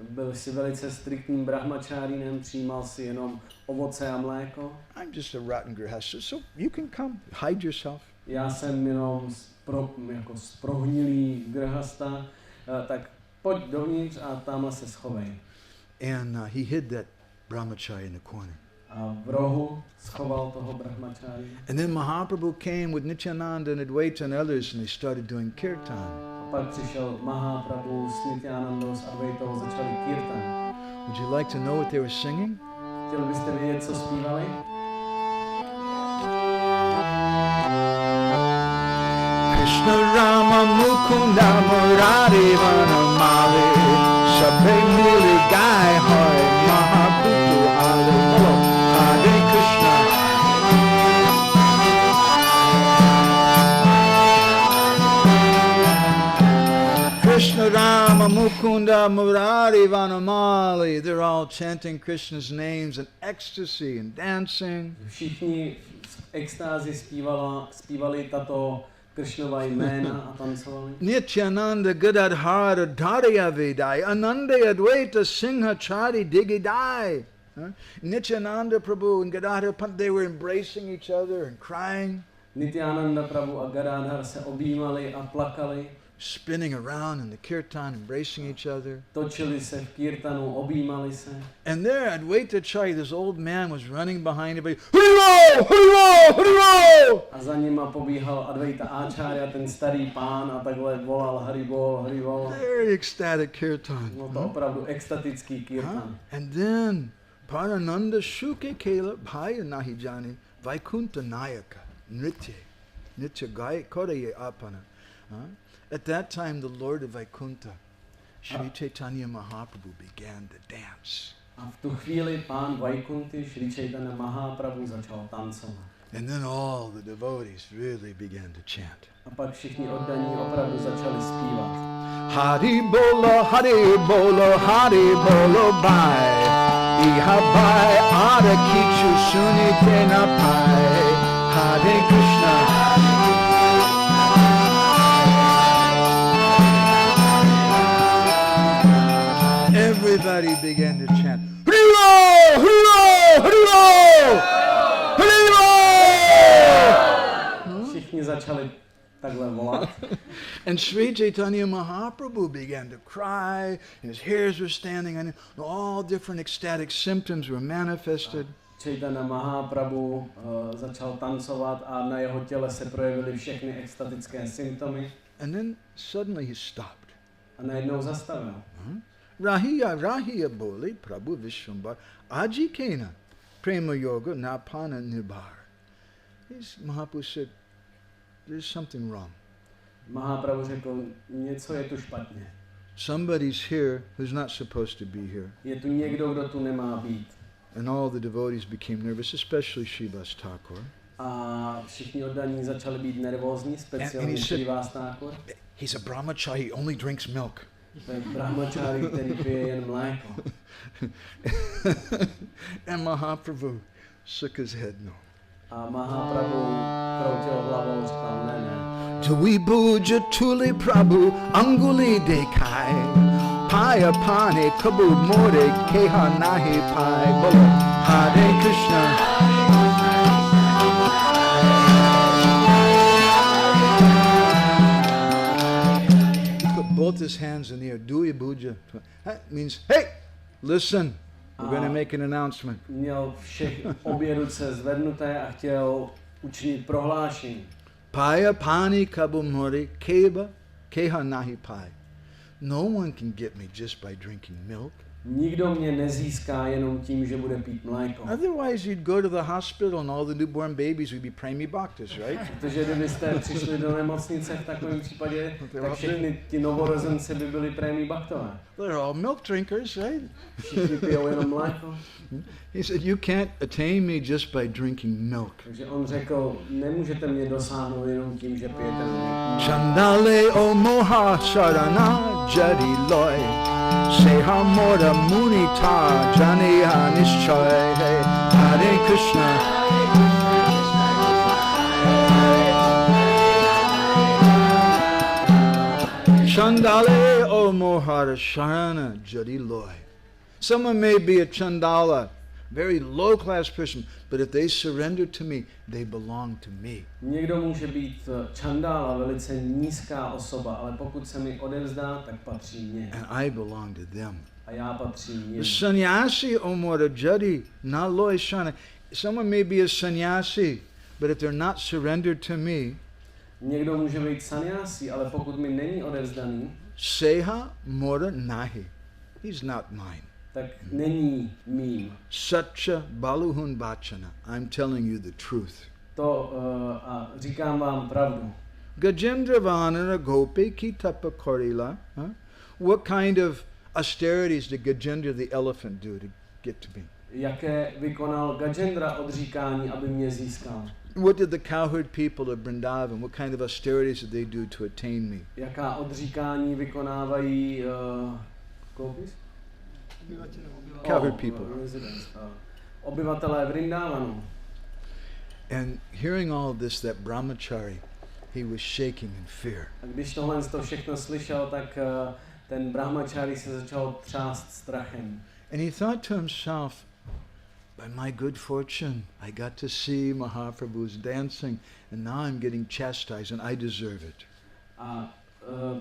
Byl si velice striktním brahmacharinem, přijímal si jenom ovoce a mléko. I'm just a rotten grihasta, so you can come, hide yourself. Já jsem jenom prohnilý grhasta, tak pojď dovnitř a tamhle se schovej. And he hid that brahmacharya in the corner. A v rohu schoval toho brahmachari. And then Mahaprabhu came with Nityananda and Advaita and others, and they started doing kirtan. A pak přišel Mahaprabhu s Nityanandou, s Advaitou, začali kirtan. Would you like to know what they were singing? Chtěli byste vědět, co zpívali? Krishna Rama Mukunda Murari Krishna Rama Mukunda Murari Vanamali. They're all chanting Krishna's names in ecstasy and dancing. Všichni v extázi zpívali tato Krishnova jména a tancovali. Nityananda Gadadhara Dharyavidai Ananda Advaita Singha Chari Digidai. Nityananda Prabhu and Gadadhar, they were embracing each other and crying. Nityananda Prabhu a Gadadhar se objímali a plakali. Spinning around in the kirtan, embracing each other. Točili se v kirtanu, objímali se. And there at Vaitachai, this old man was running behind everybody. Huriro! Huriro! Huriro! A za nima pobíhal Advaita Acharya, ten starý pán, a takhle volal Haribol, Haribol. Very ecstatic kirtan. No to opravdu extatický kirtan. And then Parananda Shuke Kela Bhaya Nahijani Vaikunta Nayaka Nitya Gai Kodaye Apana. At that time, the Lord of Vaikunta, Sri Chaitanya Mahaprabhu, began to dance. A v tu chvíli pán Vaikunty, Sri Chaitanya Mahaprabhu, začal tancovat. And then all the devotees really began to chant. A pak všichni oddaní opravdu začali zpívat. Hari bolo, Hari bolo, Hari bolo, bye. Iha bye, Ara kichu sunite na pai. Hare Krishna. Everybody began to chant, Huriro! Huriro! Huriro! Huriro! Všichni začali takhle volat. And Sri Chaitanya Mahaprabhu began to cry, and his hairs were standing on him, and all different ecstatic symptoms were manifested. Chaitanya Mahaprabhu začal tancovat a na jeho těle se projevily všechny extatické symptomy. And then suddenly he stopped. A najednou zastavil. Rahiya, Rahiya boli, Prabhu Vishwambar, Aji Kena, Prema Yoga, Napana Nibar. Mahaprabhu said, there's something wrong. Mahaprabhu řekl, něco je tu špatně. Somebody's here who's not supposed to be here. Je tu někdo, kdo tu nemá být. And all the devotees became nervous, especially Srivas Thakur. A všichni oddaní začali být nervózní, speciálně Srivas Thakur. He's a brahmachari, he only drinks milk. To je brahmachari, který pije jen mléko. And Mahaprabhu shook his head no. A Mahaprabhu kroutil hlavou, říkal ne. Tui buja tuli Prabhu anguli dekai. Paya pane kabud more keha nahi pai. Bolo Hare Krishna. Both his hands in the air, Dui Buja. That means, hey, listen, we're going to make an announcement. Měl obě ruce zvednuté a chtěl učinit prohlášení. Paya pani kabumori keba keha nahi pai. No one can get me just by drinking milk. Nikdo mě nezíská jenom tím, že bude pít mléko. Otherwise you'd go to the hospital and all the newborn babies would be premi bhaktas, right? Protože kdybyste přišli do nemocnice v takovém případě, tak všichni ti novorozenci by byli premi bhaktové. They're all milk drinkers, right? Všichni pijou jenom mléko. He said, you can't attain me just by drinking milk. Takže on řekl, nemůžete mě dosáhnout jenom tím, že pijete mléko. Chandale o moha sarana jadi loy. Seha mora munita janiha nishchay. Hare Krishna. Chandale o mohara sharana jadi loy. Someone may be a chandala, very low-class person, but if they surrender to me, they belong to me. Někdo může být čandála, velice nízká osoba, ale pokud se mi odevzdá, tak patří mně. And I belong to them. A já patřím jim. Sannyasi omora jadi na loy shana. Someone may be a sannyasi, but if they're not surrendered to me, někdo může být sannyasi, ale pokud mi není odevzdaný, seha mora nahi. He's not mine. Tak není mým. Satcha baluhun bachana. I'm telling you the truth. To a říkám vám pravdu. Gajendravana gopi ki tapa korila. What kind of austerities did Gajendra the elephant do to get to me? Jaké vykonal Gajendra odříkání, aby mě získal? What did the cowherd people of Vrindavan, what kind of austerities did they do to attain me? Jaká odříkání vykonávají Cowherd people. Obyvatelé Vrindavanu. And hearing all of this, that brahmachari, he was shaking in fear. A když tohle všechno slyšel, tak ten brahmachari se začal třást strachem. And he thought to himself, by my good fortune, I got to see Mahaprabhu's dancing, and now I'm getting chastised, and I deserve it. A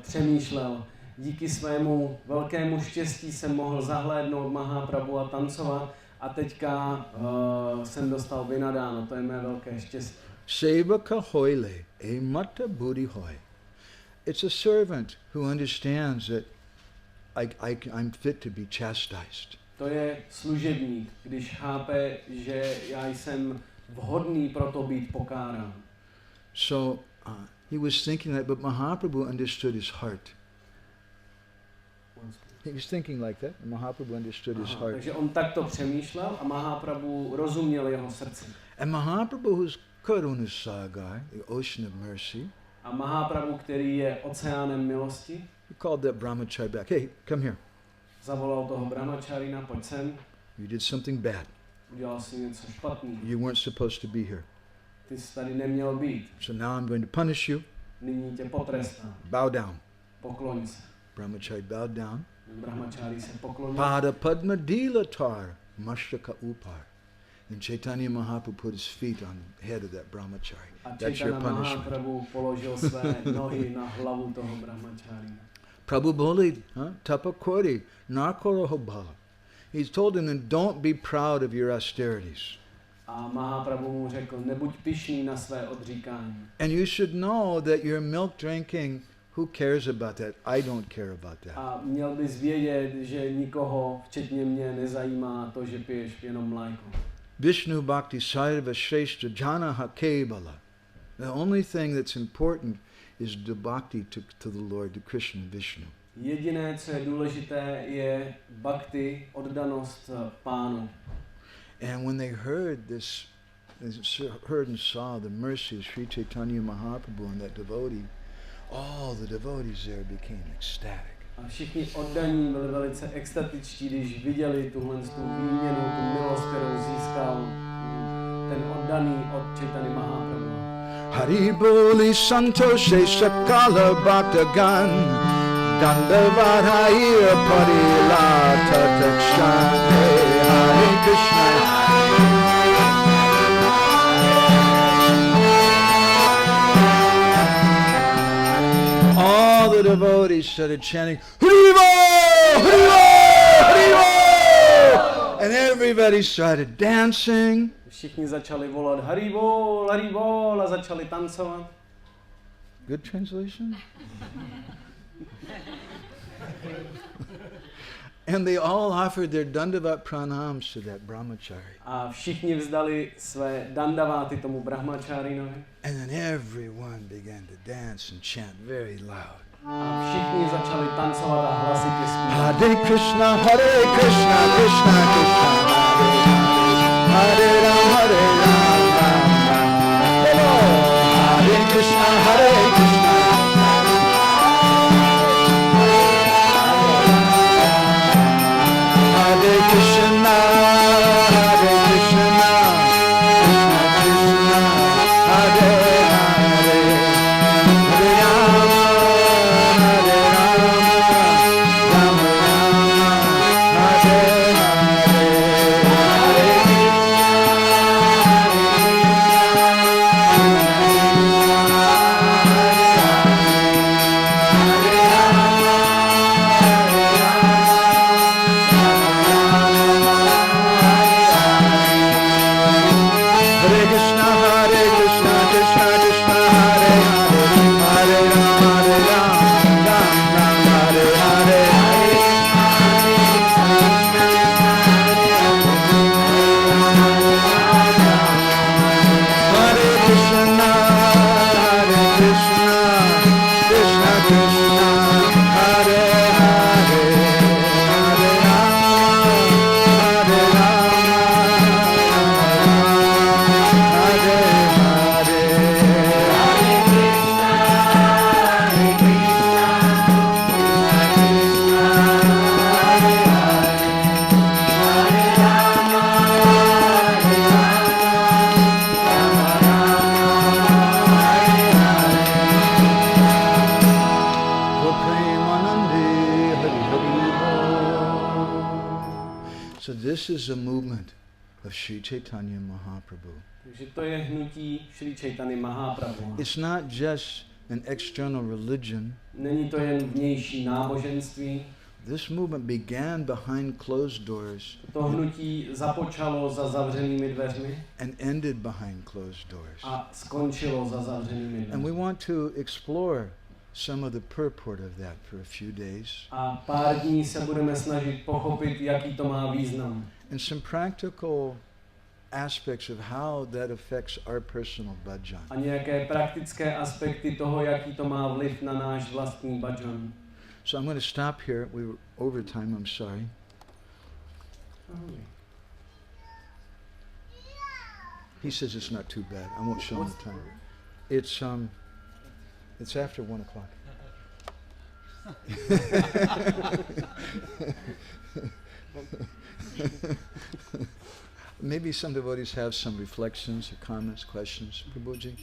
přemýšlel, díky svému velkému štěstí jsem mohl zahlédnout Mahaprabhu a tancovat, a teďka jsem dostal vynadáno, to je mé velké štěstí. Sevaka hoile, e mata buddhi hoy. It's a servant who understands that I'm fit to be chastised. To je služebník, když chápe, že já jsem vhodný pro to být pokárán. So he was thinking that, but Mahaprabhu understood his heart. He was thinking like that, and Mahaprabhu understood his heart. Takže on takto přemýšlel a Mahaprabhu rozuměl jeho srdci. And Mahaprabhu, who's Karuna Sagar, the ocean of mercy, a Mahaprabhu, který je oceánem milosti, he called that brahmachari back. Hey, come here. Zavolal toho brahmacharina, pojď sem. You did something bad. Udělal si něco špatného. You weren't supposed to be here. Ty jsi tady neměl být. So now I'm going to punish you. Nyní tě potrestám. Bow down. Pokloň se. Brahmachari bowed down. Brahmachari se poklonil. Pada padma dilatar mashtaka upar. And Chaitanya Mahaprabhu put his feet on the head of that brahmachari. That's your punishment. Mahaprabhu položil své nohy na hlavu toho brahmacharina. Prabhu boli, tapakori, narkoroho bhala. He's told him, then don't be proud of your austerities. A Mahaprabhu mu řekl, nebuď pyšný na své odříkání. And you should know that your milk drinking, who cares about that? I don't care about that. A měl bys vědět, že nikoho, včetně mě, nezajímá to, že piješ jenom mléko. Vishnu Bhakti Sarva Shrestha Janaha Kebala. The only thing that's important is the bhakti to the Lord, to Krishna Vishnu. Jediné, co je důležité, je bhakti, oddanost Pánu. And when they heard this, they heard and saw the mercy of Sri Chaitanya Mahaprabhu and that devotee, all the devotees there became ecstatic. A všichni oddaní byli velice extatičtí, když viděli tu výměnu, tu milost, kterou získal ten oddaný od Chaitanya Mahaprabhu. Hari Boli Santoshe Sakala Bhaktagan Dandavadhaya Parilata Takshane Hare Krishna. All the devotees started chanting Haribo! Haribo! Haribo! And everybody started dancing. Všichni začali volat Haribol, Haribol a začali tancovat. Good translation? And they all offered their dandavat pranams to that brahmachari. A všichni vzdali své dandaváty tomu brahmacharinovi. And then everyone began to dance and chant very loud. A všichni začali tancovat a hlasitě zpívat. Hare Krishna, Hare Krishna, Krishna Krishna, Hare Ram, Hare Ram, Ram Ram. Hello. Hare Krishna, Hare Krishna. Hare Krishna, Hare Krishna, Krishna Krishna, Hare Hare, Hare Rama, Hare Rama, Rama Rama, Hare Hare, Hare this is a movement of Sri Chaitanya Mahaprabhu. Takže to je hnutí Šrí Chaitanya Mahaprabhu. It's not just an external religion. Není to jen vnější náboženství. This movement began behind closed doors. To hnutí započalo za zavřenými dveřmi And ended behind closed doors. a skončilo za zavřenými dveřmi. And we want to explore some of the purport of that for a few days. A pár dní se budeme snažit pochopit, jaký to má význam. And some practical aspects of how that affects our personal bhajan. A nějaké praktické aspekty toho, jaký to má vliv na náš vlastní bhajan. So I'm going to stop here. We were over time, I'm sorry. He says it's not too bad. I won't show him the time. It's after 1 o'clock. Maybe some devotees have some reflections or comments, questions. Prabhuji?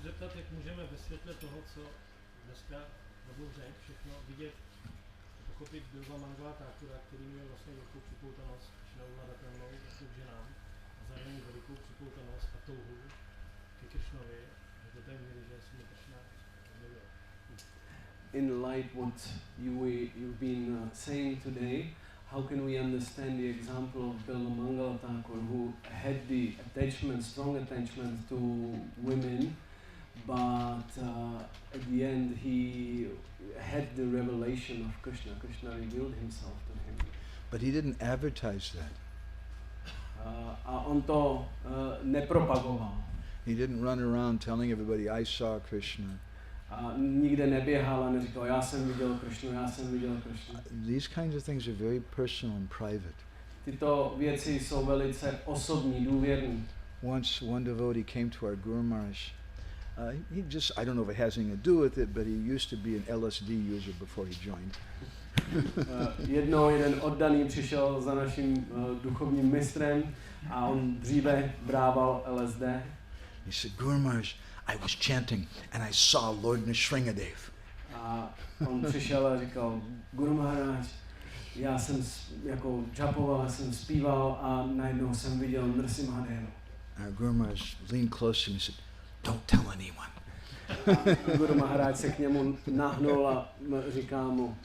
Zeptat, jak můžeme ve světle toho, co dneska Prabhu řekl, všechno vidět, pochopit Bilva Mangala Thakura, který měl vlastně velkou připoutanost k neovladatelnou k ženám a zároveň velikou připoutanost a touhu ke Kršnovi, že do té míry, že si Kršna zmilil. In light what you've been saying today, how can we understand the example of Bilva Mangala Thakur, who had the attachment, strong attachment to women, but at the end he had the revelation of Krishna. Krishna revealed himself to him. But he didn't advertise that. A on to nepropagoval. He didn't run around telling everybody, I saw Krishna. A nikde neběhal a neříkal, já jsem viděl Krishnu, já jsem viděl Krishnu. These kinds of things are very personal and private. Tyto věci jsou velice osobní, důvěrní. Once one devotee came to our Guru Maharaj. He just, I don't know if it has anything to do with it, but he used to be an LSD user before he joined. Jednou jeden oddaný přišel za naším duchovním mistrem a on dříve brával LSD. He said, Guru Maharaj, I was chanting and I saw Lord Nrsingadev. A on přišel a říkal, Guru Maharaj, já jsem jako džapoval, jsem zpíval a najednou jsem viděl Nrsimhadeva. Guru Maharaj leaned close to him and said, don't tell anyone. A Guru Maharaj se k němu nahnul a říká mu,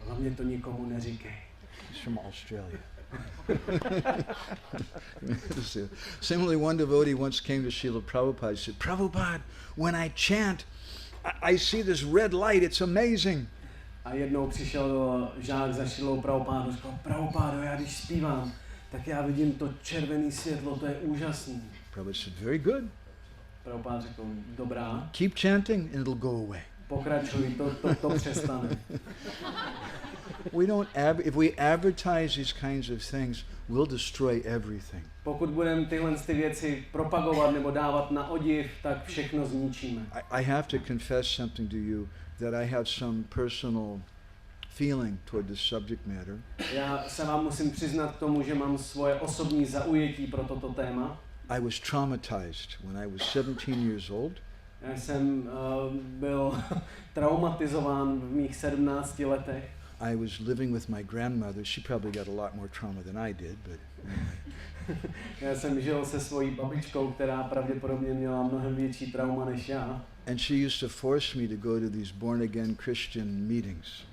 hlavně to nikomu neříkej. He's from Australia. Similarly, one devotee once came to Srila Prabhupada. He said, Prabhupada, when I chant, I see this red light, it's amazing. A jednou přišel žák za Šrilou Prabhupádu a říkal, Prabhupádo, já když zpívám, tak já vidím to červené světlo, to je úžasný. Prabhupada said, very good. Prabhupád řekl, dobrá. Keep chanting and it'll go away. Pokračuj, to přestane. If we advertise these kinds of things, we'll destroy everything. Pokud budeme tyhle ty věci propagovat nebo dávat na odiv, tak všechno zničíme. I have to confess something to you that I have some personal feeling toward this subject matter. Já se vám musím přiznat k tomu, že mám svoje osobní zaujetí pro toto téma. I was traumatized when I was 17 years old. Já jsem byl traumatizován v mých 17 letech. I was living with my grandmother. She probably got a lot more trauma than I did, but Já jsem žil se svojí babičkou, která pravděpodobně měla mnohem větší trauma než já. and she used to force me to go to these born again Christian meetings.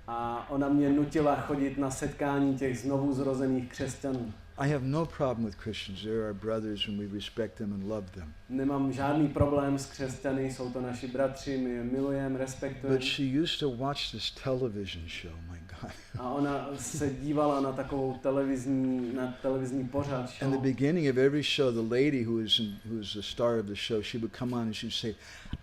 A ona mě nutila chodit na setkání těch znovu zrozených křesťanů. I have no problem with Christians. They're our brothers and we respect them and love them. Nemám žádný problém s křesťany, jsou to naši bratři, my je milujeme, respektujeme. But she used to watch this television show, my God. A ona se dívala na takovou televizní pořad. In the beginning of every show, the lady who is the star of the show, she would come on and she'd say,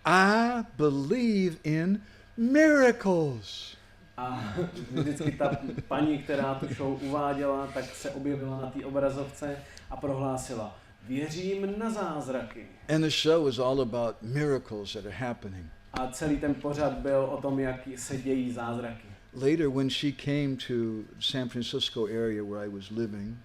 I believe in miracles. A vždycky ta paní, která tu show uváděla, tak se objevila na té obrazovce a prohlásila, věřím na zázraky. And the show was all about miracles that are happening. A celý ten pořad byl o tom, jak se dějí zázraky. Later, when she came to San Francisco area where I was living,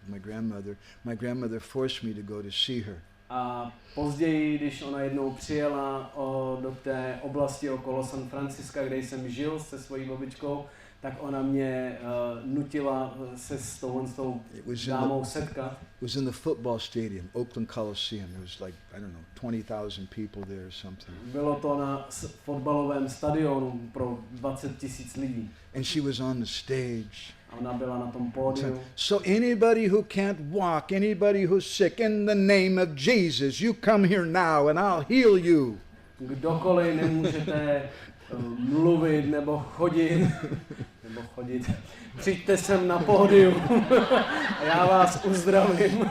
my grandmother forced me to go to see her. A později, když ona jednou přijela do té oblasti okolo San Francisca, kde jsem žil se svojí babičkou, tak ona mě nutila se s tou dámou setkat. It was in the football stadium, Oakland Coliseum. There was like, I don't know, 20,000 people there or something. Bylo to na fotbalovém stadionu pro 20 000 lidí. And she was on the stage. A ona byla na tom pódiu. So anybody who can't walk, anybody who's sick, in the name of Jesus, you come here now and I'll heal you. Kdokoliv nemůžete mluvit nebo chodit, přijďte sem na pódium a já vás uzdravím.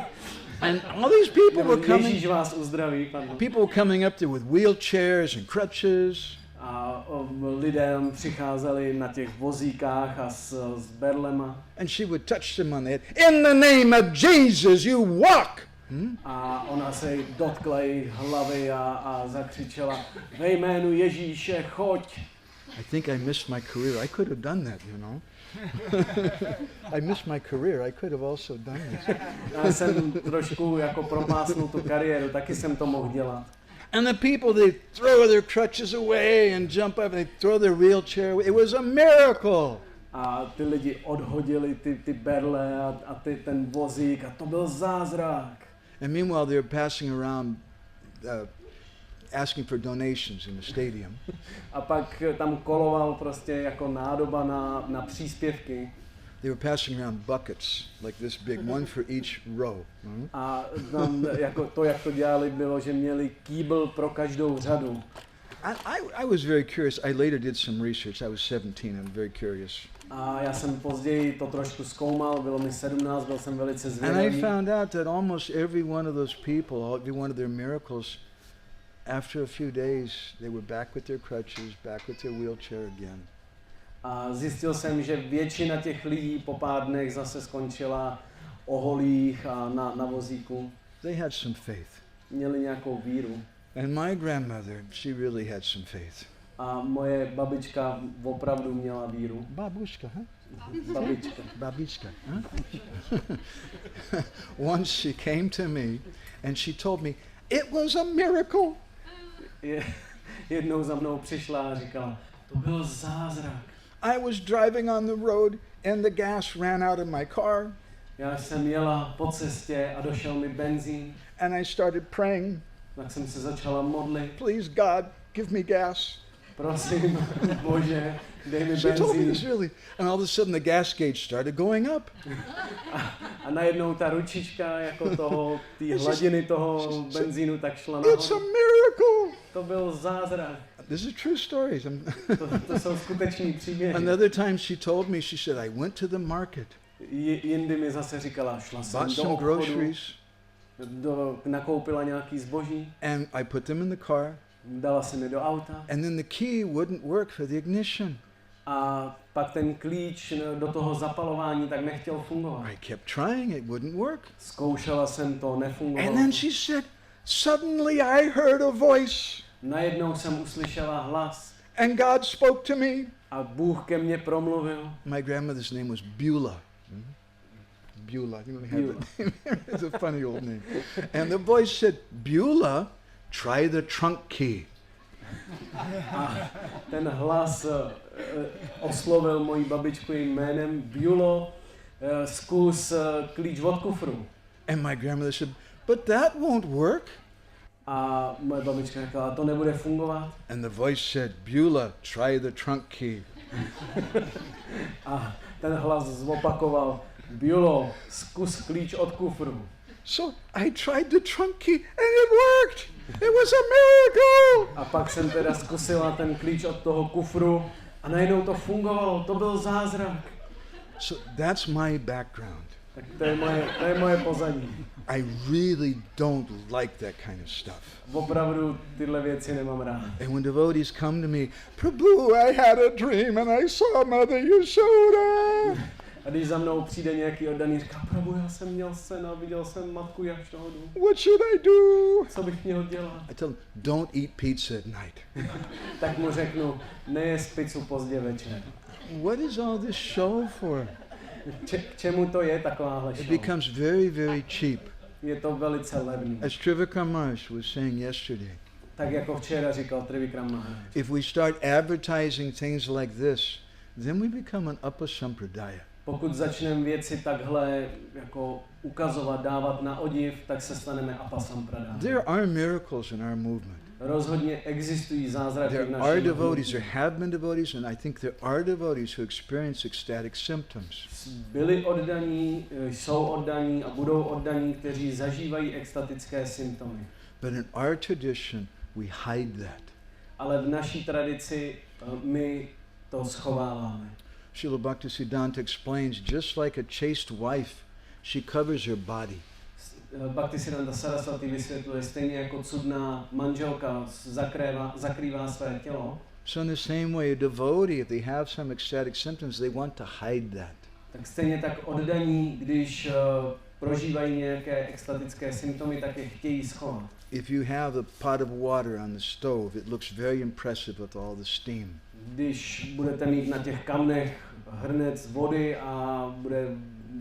And all these people were coming. Ježíš vás uzdraví, pardon. People were coming up there with wheelchairs and crutches. A lidem přicházeli na těch vozíkách a s berlema. And she would touch them on the head. In the name of Jesus, you walk. A ona se dotkla jejich hlavy a zakřičela: ve jménu Ježíše, choď. I think I missed my career. I could have done that, you know. I missed my career. I could have also done this. Já jsem trošku jako propásnul tu kariéru, taky jsem to mohl dělat. And the people, they throw their crutches away and jump up and they throw their wheelchair away. It was a miracle. A ty lidi odhodili ty berle a ten vozík a to byl zázrak. And meanwhile, they were passing around asking for donations in the stadium. A pak tam koloval prostě jako nádoba na příspěvky. They were passing around buckets like this big, one for each row. A tam jako to, jak to dělali, bylo, že měli kýbl pro každou řadu. I was very curious. I later did some research. I was 17. I'm very curious. A já jsem později to trošku zkoumal, bylo mi 17, byl jsem velice zvědavý. And I found out that almost every one of those people, every one of their miracles, after a few days, they were back with their crutches, back with their wheelchair again. A zjistil jsem, že většina těch lidí po pár dnech zase skončila o holích a na vozíku. They had some faith. Měli nějakou víru. And my grandmother, she really had some faith. A moje babička opravdu měla víru. Babuška, huh? Babička. Babička, huh? Once she came to me and she told me, it was a miracle. Jednou za mnou přišla a říkala, to byl zázrak. I was driving on the road and the gas ran out of my car. Já jsem jela po cestě a došel mi benzín. And I started praying. Tak jsem se začala modlit. Please God, give me gas. Prosím, Bože, dej mi She told me benzín. this really, and all of a sudden the gas gauge started going up. A najednou ta ručička jako té hladiny toho benzínu tak šla It's a nahoru. miracle. To byl zázrak. This is true stories. To jsou skutečný příběhy. Another time she told me, she said, I went to the market, Jindy mi zase říkala, šla jsem bought do some obchodu, groceries, nakoupila nějaký zboží, and I put them in the car, dala si mi do auta and then the key wouldn't work for the ignition. a pak ten klíč do toho zapalování tak nechtěl fungovat. I kept trying, it wouldn't work. Zkoušela jsem to, nefungovalo. And then she said, suddenly I heard a voice, Najednou jsem uslyšela hlas and God spoke to me. a Bůh ke mně promluvil. My grandmother's name was Beulah. Beulah, you know, they have that name. It's a funny old name. And the voice said, Beulah, try the trunk key. A ten hlas oslovil moji babičku jejím jménem. Beulo, zkus klíč od kufru. And my grandmother said, but that won't work. A moje babička říkala, to nebude fungovat. And the voice said, Beulah, try the trunk key. A ten hlas zopakoval, Beulo, zkus klíč od kufru. So I tried the trunk key and it worked. It was a miracle. A pak jsem teda zkusila ten klíč od toho kufru a najednou to fungovalo, to byl zázrak. So that's my background. Tak to je moje pozadí. I really don't like that kind of stuff. Opravdu tyhle věci nemám rád. And when devotees come to me, Prabhu, I had a dream and I saw Mother Yashoda. A když za mnou přijde nějaký oddaný, říká, Prabhu, já jsem měl sen a viděl jsem matku Jašodu. What should I do? Co bych měl dělat? I tell them, don't eat pizza at night. Tak mu řeknu, nejez pizzu pozdě večer. What is all this show for? K čemu to je takováhle It show? becomes very, very cheap. Je to velice levný. As Trivikramash was saying yesterday, Tak jako včera říkal Trivikram Maharaj. if we start advertising things like this, then we become an upasampradaya. Pokud začneme věci takhle jako ukazovat, dávat na odiv, tak se staneme apasampradány. There are miracles in our movement. Rozhodně existují zázraky v There našem are devotees, hnutí. there have been devotees, and I think there are devotees who experience ecstatic symptoms. Byli oddaní, jsou oddaní a budou oddaní, kteří zažívají extatické symptomy. But in our tradition, we hide that. Ale v naší tradici my to schováváme. Srila Bhaktisiddhanta explains, just like a chaste wife, she covers her body. Bhaktisiddhanta Saraswati vysvětluje, stejně jako cudná manželka zakrývá své tělo, So in the same way, a devotee, if they have some ecstatic symptoms, they want to hide that. tak stejně tak oddaní, když prožívají nějaké extatické symptomy, tak je chtějí schovat. If you have a pot of water on the stove, it looks very impressive with all the steam. Když budete mít na těch kamnech hrnec vody a bude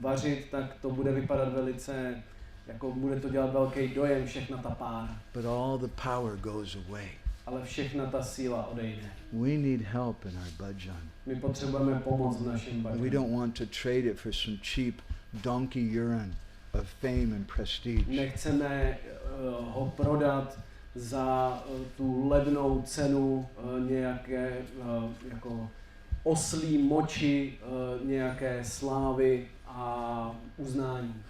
vařit, tak to bude vypadat velice, jako bude to dělat velký dojem, všechna ta pára. But all the power goes away. Ale všechna ta síla odejde. We need help in our bhajan. My potřebujeme pomoc v našem We bhajanu. don't want to trade it for some cheap donkey urine of fame and prestige. Nechceme ho prodat za tu levnou cenu nějaké jako oslí moči, nějaké slávy a uznání.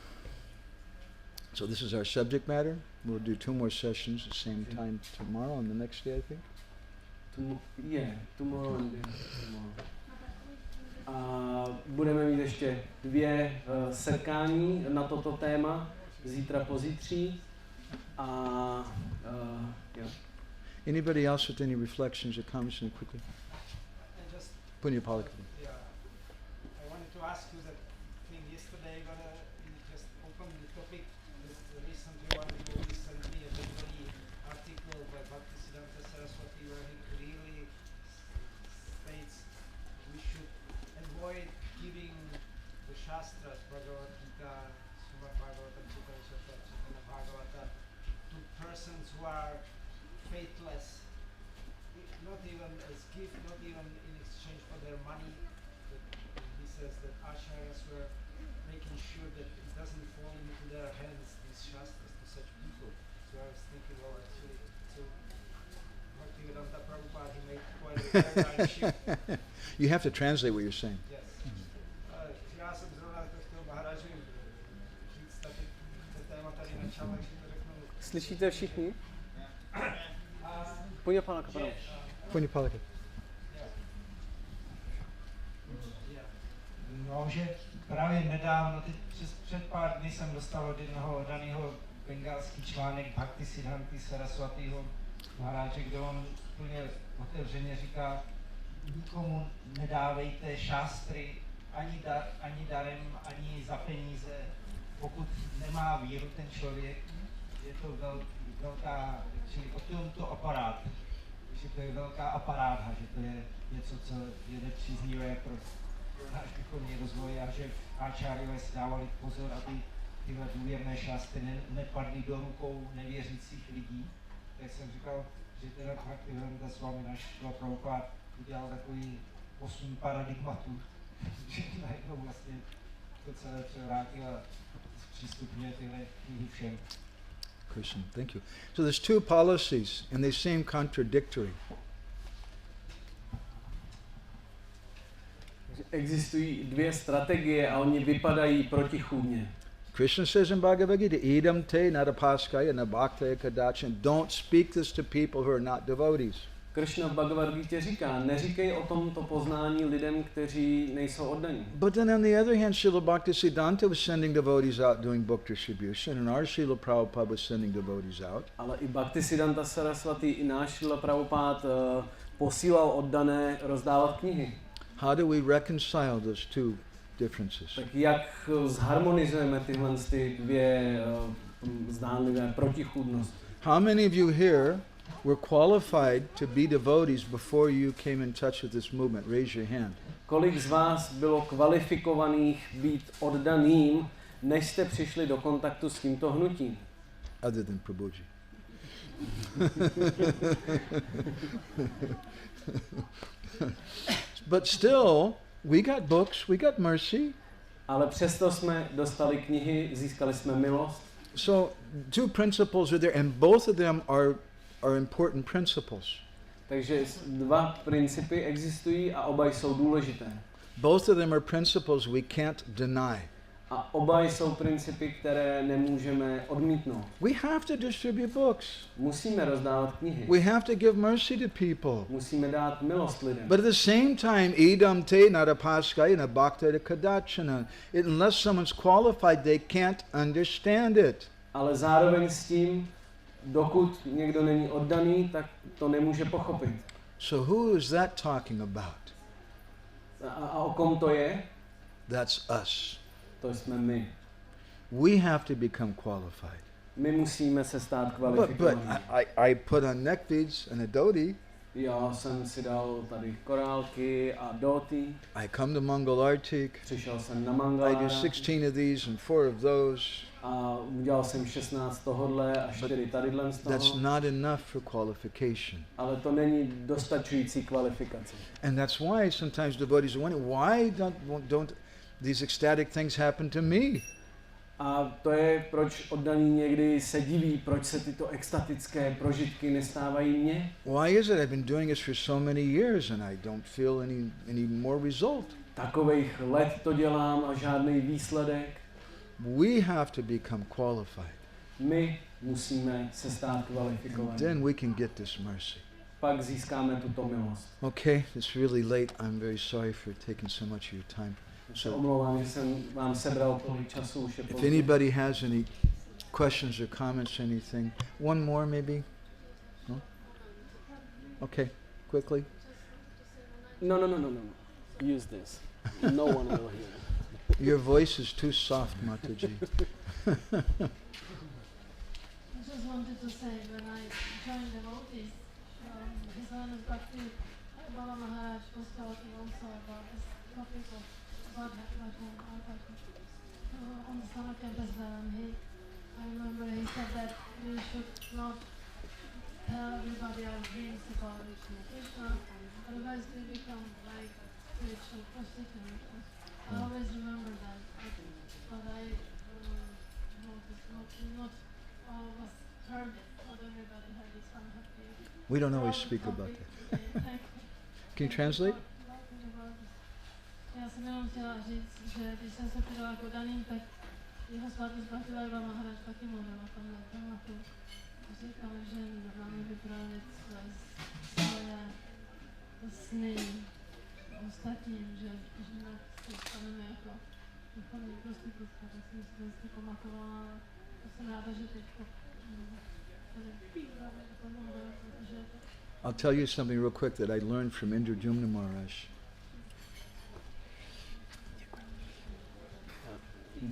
So this is our subject matter. We'll do 2 more sessions at the same time tomorrow and the next day, I think. Tomorrow and tomorrow. A budeme mít ještě 2 setkání na toto téma, zítra pozítří. Yeah. Anybody else with any reflections or comments quickly? And just, Punyapalika. yeah, I wanted to ask you that thing yesterday, but you just opened the topic. Recently, one devotee sent me a very article by Bhaktisiddhanta Saraswati where he clearly states we should avoid giving the Shastras, Bhagavad Gita, Srimad Bhagavatam, Chaitanya Bhagavata, to persons who are faithless, not even as gift, not even in exchange for their money. But he says that acharyas were making sure that it doesn't fall into their hands, these shastras, to such people. So I was thinking, well, actually, so Bhaktivedanta Prabhupada, he made quite a paradigm shift. You have to translate what you're saying. Yes. Já jsem zrovna to chtěl Maharajovi říct, taky to téma tady načal, takže to řeknu. Slyšíte všichni? Punyapalaka, pardon. Punyapalika. No, že právě nedávno, před pár dny jsem dostal od jednoho daného bengalský článek Bhaktisiddhanty Saraswatiho Maharáže, kde on úplně otevřeně říká, nikomu nedávejte šástry ani darem, ani za peníze, pokud nemá víru ten člověk. Je to velká, čili o tomto aparát, že to je velká aparátha, že to je něco, co je nepříznivé pro náš duchovní rozvoj a že áčáriové si dávali pozor, aby tyhle důvěrné šástry nepadly do rukou nevěřících lidí. Tak jsem říkal, že teda Bhaktivedanta s vámi náš Prabhupada udělal takový 8 paradigmatů, že najednou vlastně to celé převrátil a zpřístupňuje tyhle knihy všem. Krishna, thank you. So there's 2 policies and they seem contradictory. Existují 2 strategie a oni vypadají protichůdně. Krishna says in Bhagavad Gita, idam te nadapaskaya nabhaktaya kadachan. Don't speak this to people who are not devotees. Krishna v Bhagavad Gita říká, neříkej o tomto poznání lidem, kteří nejsou oddaní. But then on the other hand, Srila Bhaktisiddhanta was sending devotees out doing book distribution, and our Srila Prabhupada was sending devotees out. Ale i Bhaktisiddhanta Saraswati, i náš Srila Prabhupada posílal oddané rozdávat knihy. How do we reconcile those 2 differences? Tak jak zharmonizujeme tyhle 2 zdánlivé protichůdnosti? How many of you here were qualified to be devotees before you came in touch with this movement? Raise your hand. Kolik z vás bylo kvalifikovaných být oddaným, než jste přišli do kontaktu s tímto hnutím? Other than Prabhuji. But still, we got books, we got mercy. Ale přesto jsme dostali knihy, získali jsme milost. So two principles are there, and both of them are important principles. Takže dva principy existují a oba jsou důležité. Both of them are principles we can't deny. A oba jsou principy, které nemůžeme odmítnout. We have to distribute books. Musíme rozdávat knihy. We have to give mercy to people. Musíme dát milost lidem. But at the same time, idam te narapaskaya na bhakta kadachana. Unless someone's qualified, they can't understand it. Ale zároveň s tím, dokud někdo není oddaný, tak to nemůže pochopit. So who is that talking about? A o kom to je? That's us. To jsme my. We have to become qualified. My musíme se stát But kvalifikovaní. I put on neck beads and a dhoti. Já jsem si dal tady korálky a doty. I come to Mongol Arctic. Přišel jsem na I do Mangalára 16 of these and 4 of those. a udělal jsem 16 tohodle a 4 tadyhle z That's toho. not enough for qualification. Ale to není dostačující kvalifikace. And that's why sometimes devotees are wondering, why don't these ecstatic things happen to me? A to je, proč oddaní někdy se diví, proč se tyto extatické prožitky nestávají mně. Why is it I've been doing this for so many years and I don't feel any more result? Takových let to dělám a žádný výsledek. We have to become qualified. My musíme se stát kvalifikovaní. Then we can get this mercy. Pak získáme tuto milost. Okay, it's really late. I'm very sorry for taking so much of your time. Se omlouvám, že jsem vám sebral tolik času, už je If pozdě. anybody has any questions or comments or anything, one more maybe? No? Okay, quickly. No. Use this. No one will hear. Your voice is too soft, Mataji. I just wanted to say, when I joined devotees, His Holiness Bhakti Baba Maharaj was talking also about this topic of Vadhan. On the Sanatya Bezdaram, I remember he said that we should not tell everybody our dreams about Krishna, otherwise we become like spiritual prostitutes. I always remember that, but I noticed not all of us heard it, not everybody heard it, so I'm happy. We don't always speak about that. Can you translate? Já jsem jenom chtěla říct, že když jsem se přidala k oddaným, tak jeho svátost Bhakti Baba Maharaj taky mluvil o tomhle tématu. Říkal, že máme vyprávět svoje sny ostatním, že se staneme jako duchovní prostitutka, tak jsem si to vždycky pamatovala, ale to jsem ráda, že teď protože I'll tell you something real quick that I learned from Indrajumna Maharaj.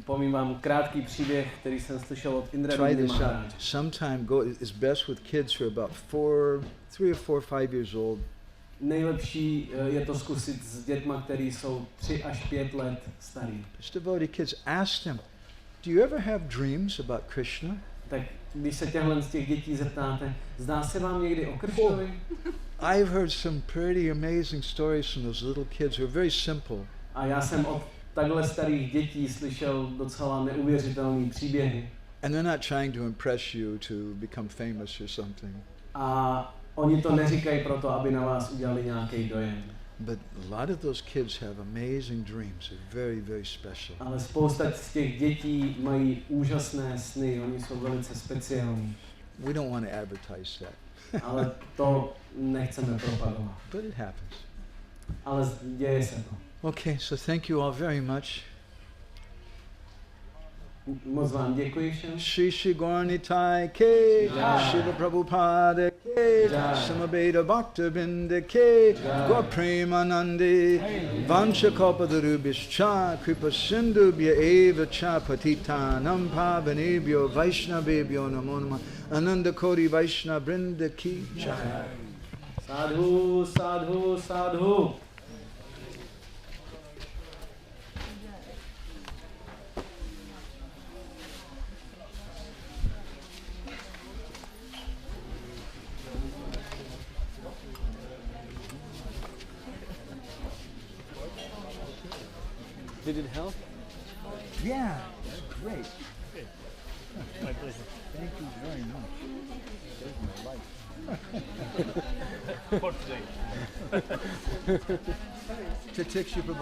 Povím vám krátký příběh, který jsem slyšel od Try Indrajumny this Maharáže. out. Sometime it's best with kids who are about 3 or 4, 5 years old. Nejlepší je to zkusit s dětma, který jsou 3 až 5 let starý. Just devotee kids, ask them, do you ever have dreams about Krishna? Tak když se těchhle z těch dětí zeptáte, zdá se vám někdy o Kršnovi? I've heard some pretty amazing stories from those little kids who are very simple. A já jsem od takhle starých dětí slyšel docela neuvěřitelné příběhy. And they're not trying to impress you to become famous or something. A oni to neříkají proto, aby na vás udělali nějaký dojem. But a lot of those kids have amazing dreams. They're very, very special. Ale spousta z těch dětí mají úžasné sny, oni jsou velice speciální. We don't want to advertise that. Ale to nechceme propagovat. But it happens. Ale děje se to. Okay, so thank you all very much. Moc vám děkuji všem. Shri Shri Gauranitai ke, Jai. Shiva Prabhupada ke, Jai. Samaveda Bhakta Binda ke, Gaur Premanande, Vansha Kalpatarubhishcha, Kripa Sindhubhya eva cha patitanam pavanebhyo Vaishnavebhyo namo namah, Ananda Koti Vaishnava Brinda ki jai. Sadhu, sadhu, sadhu. Did it help? Yeah, that's great. My pleasure. Thank you very much. Saved my life. For today. Titik Shubha